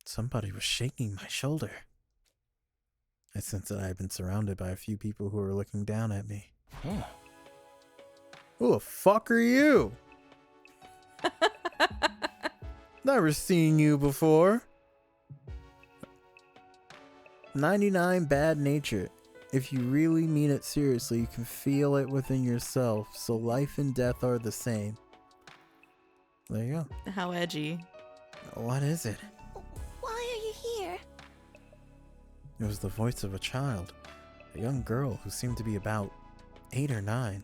Somebody was shaking my shoulder. I sensed that I had been surrounded by a few people who were looking down at me. Who the fuck are you? Never seen you before. 99 bad nature. If you really mean it seriously, you can feel it within yourself, so life and death are the same. There you go. How edgy. What is it? Why are you here? It was the voice of a child, a young girl who seemed to be about 8 or 9.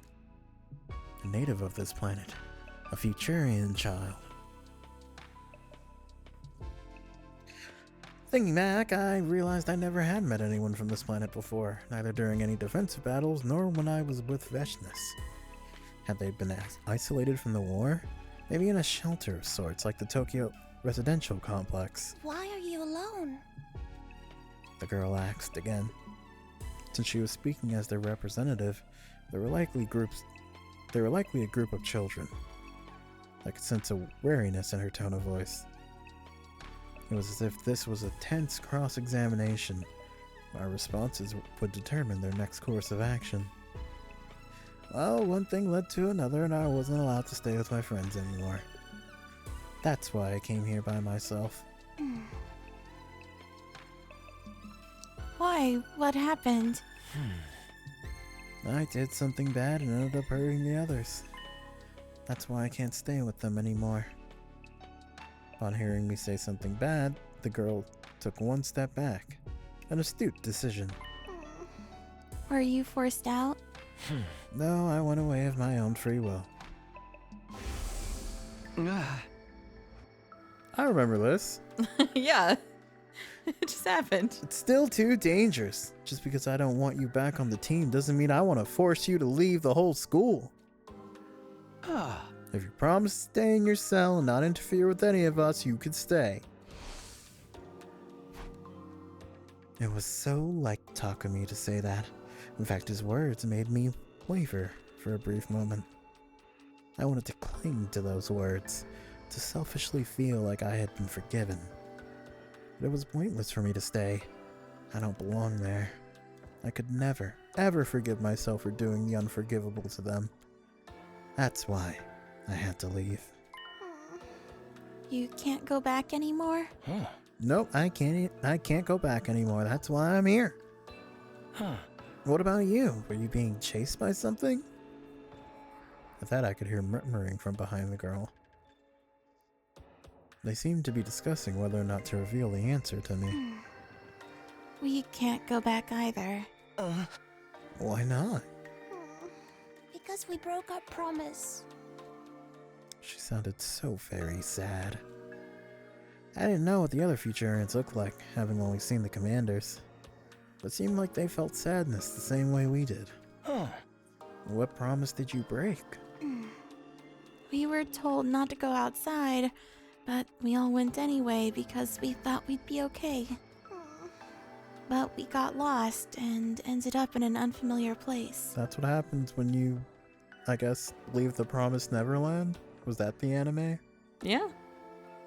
A native of this planet, a Futurian child. Thinking back, I realized I never had met anyone from this planet before, neither during any defensive battles nor when I was with Veshness. Had they been isolated from the war? Maybe in a shelter of sorts, like the Tokyo residential complex. Why are you alone? The girl asked again. Since she was speaking as their representative, there were likely a group of children. I could sense a wariness in her tone of voice. It was as if this was a tense cross-examination. Our responses would determine their next course of action. Well, one thing led to another, and I wasn't allowed to stay with my friends anymore. That's why I came here by myself. Why? What happened? I did something bad and ended up hurting the others. That's why I can't stay with them anymore. Upon hearing me say something bad, the girl took one step back. An astute decision. Were you forced out? No, I went away of my own free will. I remember this. Yeah. It just happened. It's still too dangerous. Just because I don't want you back on the team doesn't mean I want to force you to leave the whole school. If you promise to stay in your cell and not interfere with any of us, you could stay. It was so like Takumi to say that. In fact, his words made me waver for a brief moment. I wanted to cling to those words, to selfishly feel like I had been forgiven. But it was pointless for me to stay. I don't belong there. I could never, ever forgive myself for doing the unforgivable to them. That's why I had to leave. You can't go back anymore? Nope, I can't go back anymore. That's why I'm here. What about you? Were you being chased by something? At that, I could hear murmuring from behind the girl. They seemed to be discussing whether or not to reveal the answer to me. We can't go back either. Why not? Because we broke our promise. She sounded so very sad. I didn't know what the other Futurians looked like, having only seen the commanders. But it seemed like they felt sadness the same way we did. What promise did you break? We were told not to go outside, but we all went anyway because we thought we'd be okay. But we got lost and ended up in an unfamiliar place. That's what happens when you, I guess, leave the Promised Neverland? Was that the anime? Yeah.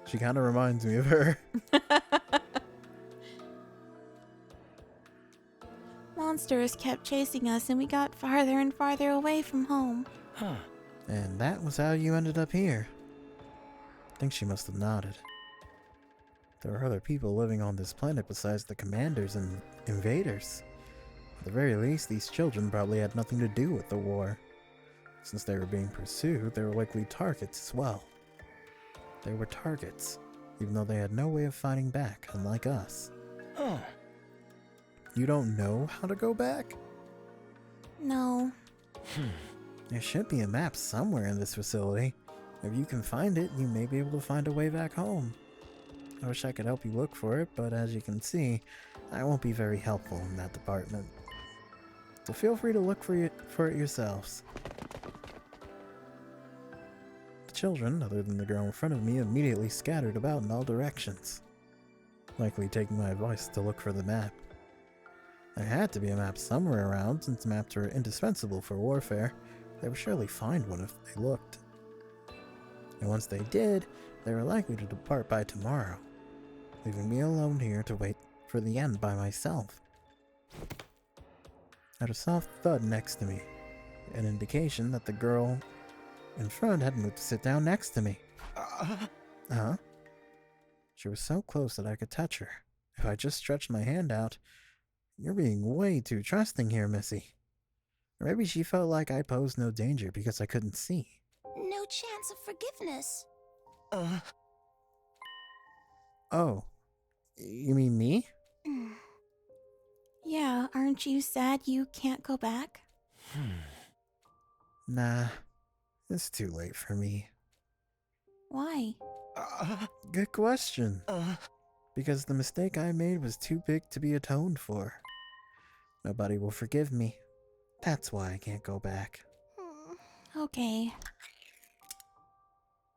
She kind of reminds me of her. Monsters kept chasing us and we got farther and farther away from home. And that was how you ended up here. I think she must have nodded. There were other people living on this planet besides the commanders and invaders. At the very least, these children probably had nothing to do with the war. Since they were being pursued, they were likely targets as well. They were targets, even though they had no way of fighting back, unlike us. You don't know how to go back? No. There should be a map somewhere in this facility. If you can find it, you may be able to find a way back home. I wish I could help you look for it, but as you can see, I won't be very helpful in that department. So feel free to look for it yourselves. The children, other than the girl in front of me, immediately scattered about in all directions, likely taking my advice to look for the map. There had to be a map somewhere around, since maps are indispensable for warfare. They would surely find one if they looked. And once they did, they were likely to depart by tomorrow, leaving me alone here to wait for the end by myself. I heard a soft thud next to me. an indication that the girl in front had moved to sit down next to me. Huh? She was so close that I could touch her. If I just stretched my hand out, you're being way too trusting here, Missy. Or maybe she felt like I posed no danger because I couldn't see. No chance of forgiveness. Oh, you mean me? Yeah, aren't you sad you can't go back? Nah, it's too late for me. Why? Good question. Because the mistake I made was too big to be atoned for. Nobody will forgive me. That's why I can't go back. Okay.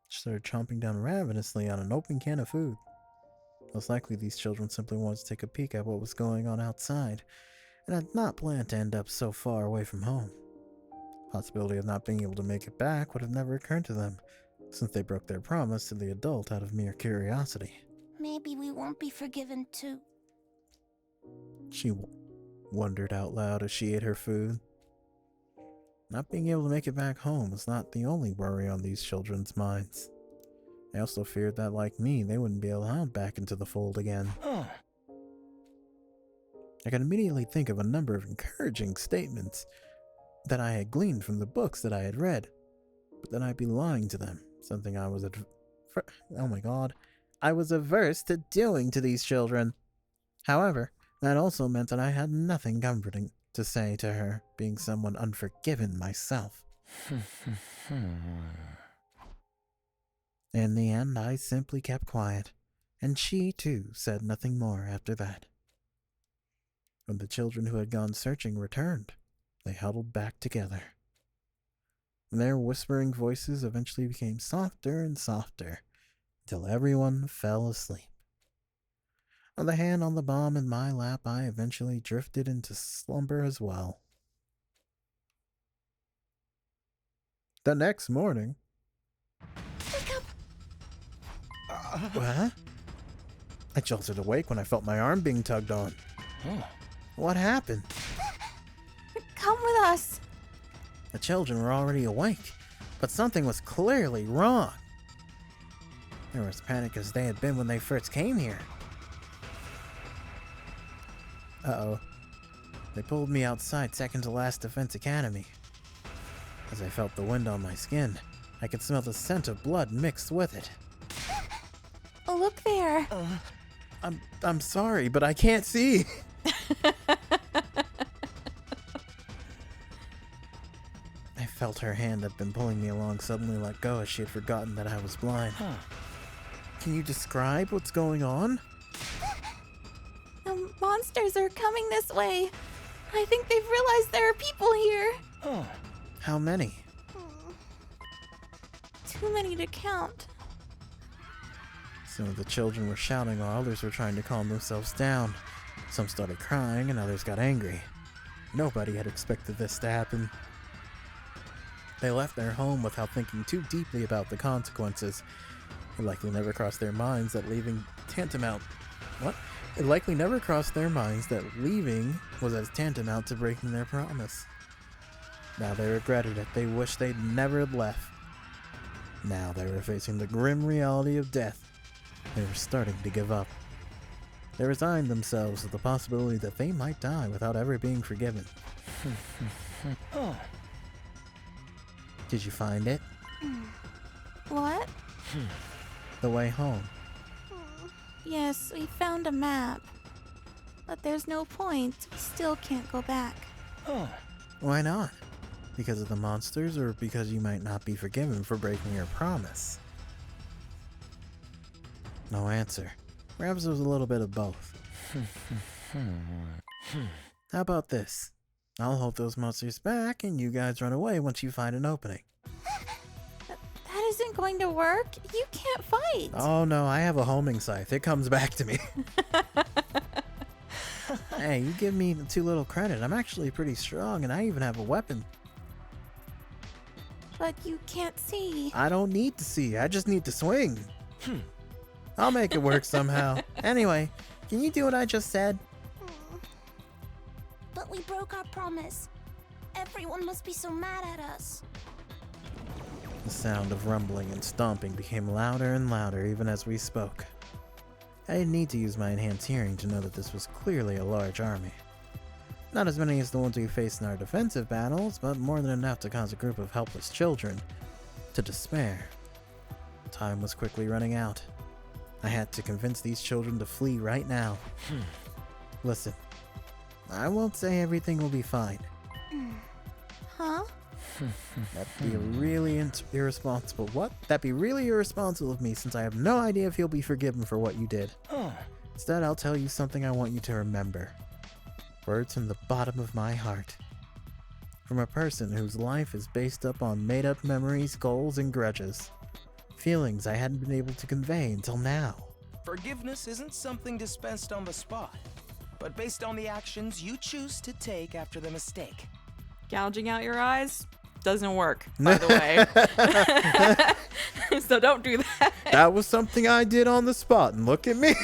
She started chomping down ravenously on an open can of food. Most likely these children simply wanted to take a peek at what was going on outside, and had not planned to end up so far away from home. Possibility of not being able to make it back would have never occurred to them, since they broke their promise to the adult out of mere curiosity. Maybe we won't be forgiven too. She wondered out loud as she ate her food. Not being able to make it back home was not the only worry on these children's minds. They also feared that, like me, they wouldn't be allowed back into the fold again. I could immediately think of a number of encouraging statements that I had gleaned from the books that I had read, but then I'd be lying to them, something I was I was averse to doing to these children. However, that also meant that I had nothing comforting to say to her, being someone unforgiven myself. In the end, I simply kept quiet, and she, too, said nothing more after that. When the children who had gone searching returned, they huddled back together. Their whispering voices eventually became softer and softer, until everyone fell asleep. With the hand on the bomb in my lap, I eventually drifted into slumber as well. The next morning... Wake up! What? I jolted awake when I felt my arm being tugged on. What happened? Come with us! The children were already awake, but something was clearly wrong. They were as panicked as they had been when they first came here. Uh-oh. They pulled me outside second to last Defense Academy. As I felt the wind on my skin, I could smell the scent of blood mixed with it. Oh, look there! I'm sorry, but I can't see. I felt her hand that had been pulling me along suddenly let go as she had forgotten that I was blind. Can you describe what's going on? The monsters are coming this way. I think they've realized there are people here. How many? Too many to count. Some of the children were shouting while others were trying to calm themselves down. Some started crying and others got angry. Nobody had expected this to happen. They left their home without thinking too deeply about the consequences. It likely never crossed their minds that leaving It likely never crossed their minds that leaving was as tantamount to breaking their promise. Now they regretted it. They wished they'd never left. Now they were facing the grim reality of death. They were starting to give up. They resigned themselves to the possibility that they might die without ever being forgiven. Did you find it? What? The way home. Yes, we found a map. But there's no point. We still can't go back. Why not? Because of the monsters, or because you might not be forgiven for breaking your promise? No answer. Perhaps it was a little bit of both. How about this? I'll hold those monsters back and you guys run away once you find an opening. That isn't going to work. You can't fight. Oh no, I have a homing scythe. It comes back to me. Hey, you give me too little credit. I'm actually pretty strong and I even have a weapon. But you can't see. I don't need to see. I just need to swing. I'll make it work somehow. Anyway, can you do what I just said? But we broke our promise. Everyone must be so mad at us. The sound of rumbling and stomping became louder and louder even as we spoke. I didn't need to use my enhanced hearing to know that this was clearly a large army. Not as many as the ones we faced in our defensive battles, but more than enough to cause a group of helpless children to despair. Time was quickly running out. I had to convince these children to flee right now. Listen, I won't say everything will be fine. Huh? That'd be really irresponsible. What? That'd be really irresponsible of me since I have no idea if you'll be forgiven for what you did. Instead, I'll tell you something I want you to remember. Words from the bottom of my heart. From a person whose life is based up on made-up memories, goals, and grudges. Feelings I hadn't been able to convey until now. Forgiveness isn't something dispensed on the spot, but based on the actions you choose to take after the mistake. Gouging out your eyes doesn't work, by the way. So don't do that. That was something I did on the spot, and look at me.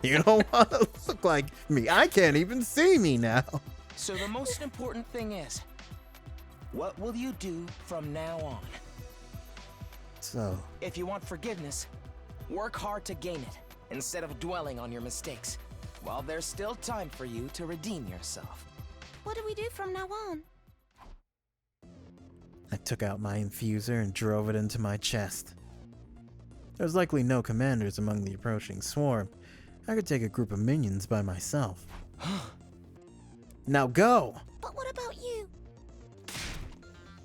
You don't want to look like me. I can't even see me now. So the most important thing is, what will you do from now on? So, If you want forgiveness, work hard to gain it, instead of dwelling on your mistakes, while there's still time for you to redeem yourself. What do we do from now on? I took out my infuser and drove it into my chest. There was likely no commanders among the approaching swarm. I could take a group of minions by myself. Now go! But what about you?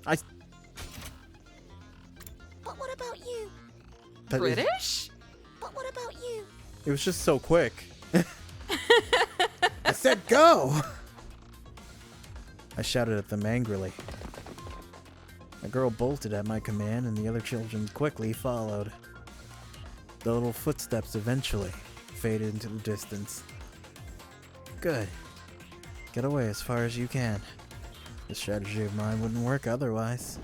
But what about you? British? But what about you? It was just so quick. I said go! I shouted at them angrily. A girl bolted at my command and the other children quickly followed. The little footsteps eventually faded into the distance. Good. Get away as far as you can. This strategy of mine wouldn't work otherwise.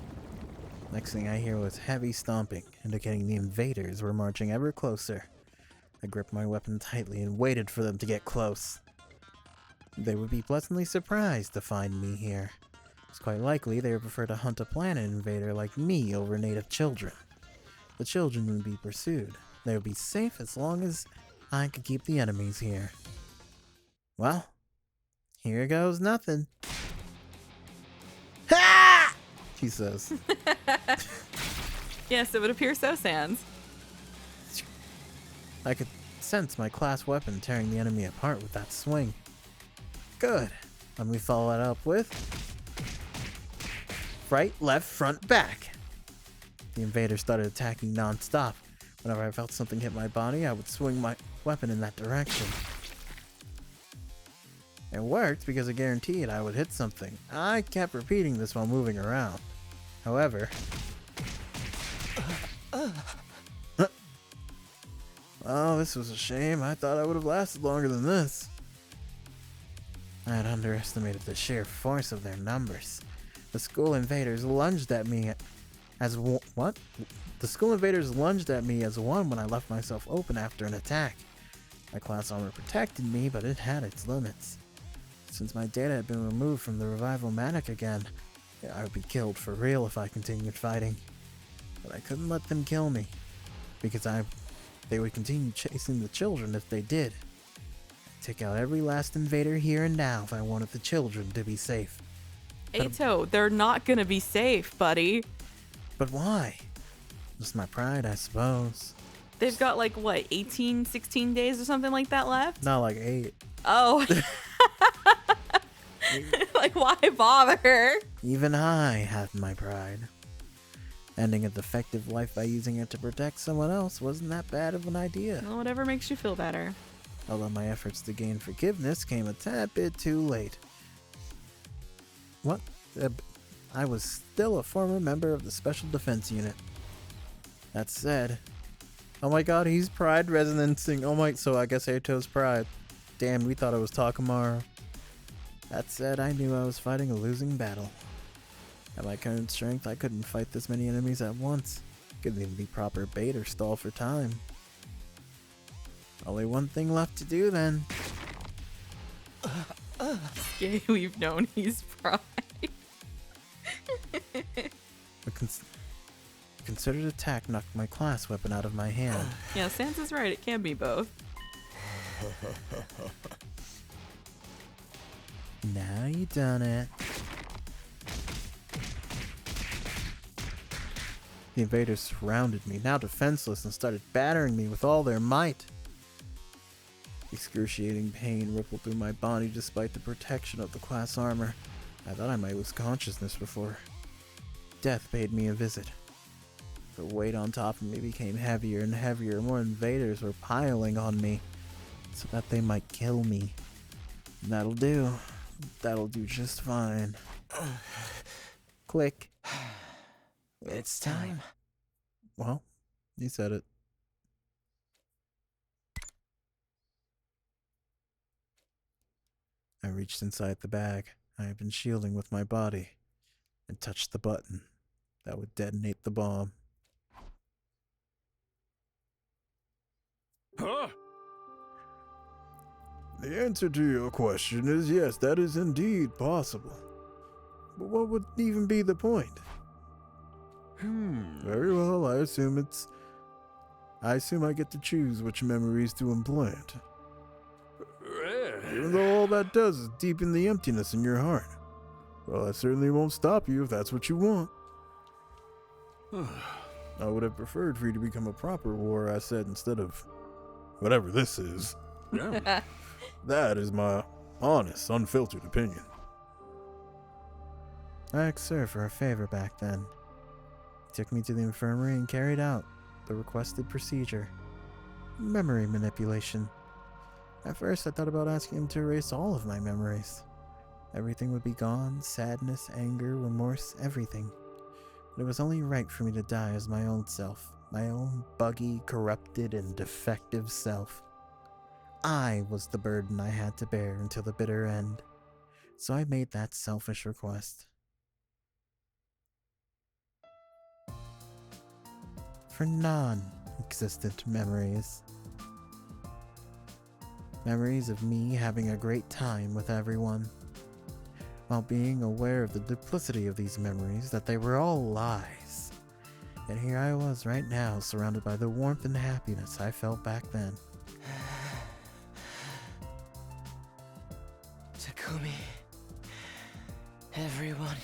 Next thing I hear was heavy stomping, indicating the invaders were marching ever closer. I gripped my weapon tightly and waited for them to get close. They would be pleasantly surprised to find me here. It's quite likely they would prefer to hunt a planet invader like me over native children. The children would be pursued. They would be safe as long as I could keep the enemies here. Well, here goes nothing. Ha! She says. Yes, it would appear so, Sans. I could sense my class weapon tearing the enemy apart with that swing. Good. Let me follow that up with right, left, front, back. The invaders started attacking non-stop. Whenever I felt something hit my body, I would swing my weapon in that direction. It worked because it guaranteed I would hit something. I kept repeating this while moving around. However, oh, this was a shame. I thought I would have lasted longer than this. I had underestimated the sheer force of their numbers. The school invaders lunged at me as what? The school invaders lunged at me as one when I left myself open after an attack. My class armor protected me, but it had its limits. Since my data had been removed from the revival manic again, I would be killed for real if I continued fighting. But I couldn't let them kill me, because they would continue chasing the children if they did. Take out every last invader here and now if I wanted the children to be safe. Ato, they're not gonna be safe, buddy. But why? Just my pride, I suppose. They've got like, what, 18, 16 days or something like that left? Not like 8. Oh. Like, why bother? Even I have my pride. Ending a defective life by using it to protect someone else wasn't that bad of an idea. Well, whatever makes you feel better. Although my efforts to gain forgiveness came a tad bit too late. What? I was still a former member of the Special Defense Unit. That said, oh my god, he's pride resonancing. Oh my, so I guess Ato's pride. Damn, we thought it was Takamaru. That said, I knew I was fighting a losing battle. At my current strength, I couldn't fight this many enemies at once. Couldn't even be proper bait or stall for time. Only one thing left to do then. Gay, we've known he's pride. A concerted attack knocked my class weapon out of my hand. Yeah, Sans is right. It can be both. Now you done it. The invaders surrounded me, now defenseless, and started battering me with all their might. Excruciating pain rippled through my body despite the protection of the class armor. I thought I might lose consciousness before death paid me a visit. The weight on top of me became heavier and heavier. More invaders were piling on me so that they might kill me. And that'll do. That'll do just fine. Click. It's time. Well, you said it. I reached inside the bag I had been shielding with my body and touched the button that would detonate the bomb. Huh? The answer to your question is yes, that is indeed possible. But what would even be the point? Very well, I assume I get to choose which memories to implant. Even though all that does is deepen the emptiness in your heart. Well, that certainly won't stop you if that's what you want. I would have preferred for you to become a proper war asset instead of whatever this is. Yeah. That is my honest, unfiltered opinion. I asked Sir for a favor back then. He took me to the infirmary and carried out the requested procedure. Memory manipulation. At first, I thought about asking him to erase all of my memories. Everything would be gone, sadness, anger, remorse, everything. But it was only right for me to die as my old self, my own buggy, corrupted, and defective self. I was the burden I had to bear until the bitter end. So I made that selfish request. For non-existent memories. Memories of me having a great time with everyone, while being aware of the duplicity of these memories, that they were all lies. And here I was right now, surrounded by the warmth and happiness I felt back then. Takumi. Everyone.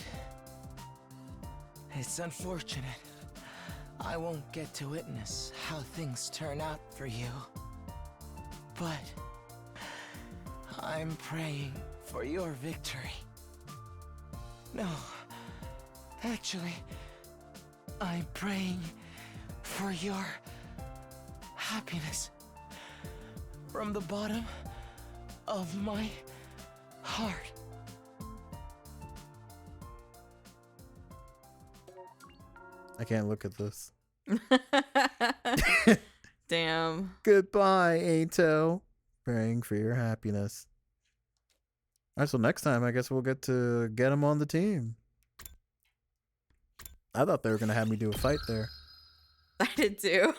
It's unfortunate I won't get to witness how things turn out for you. But I'm praying for your victory. No, actually, I'm praying for your happiness from the bottom of my heart. I can't look at this. Damn. Goodbye, Ato. Praying for your happiness. Alright, so next time I guess we'll get to get him on the team. I thought they were gonna have me do a fight there. I did too.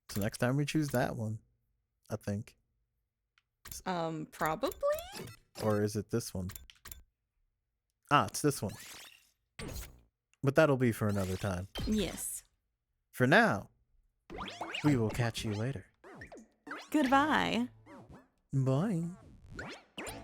So next time we choose that one, I think. Probably? Or is it this one? Ah, it's this one. But that'll be for another time. Yes. For now, we will catch you later. Goodbye. Bye.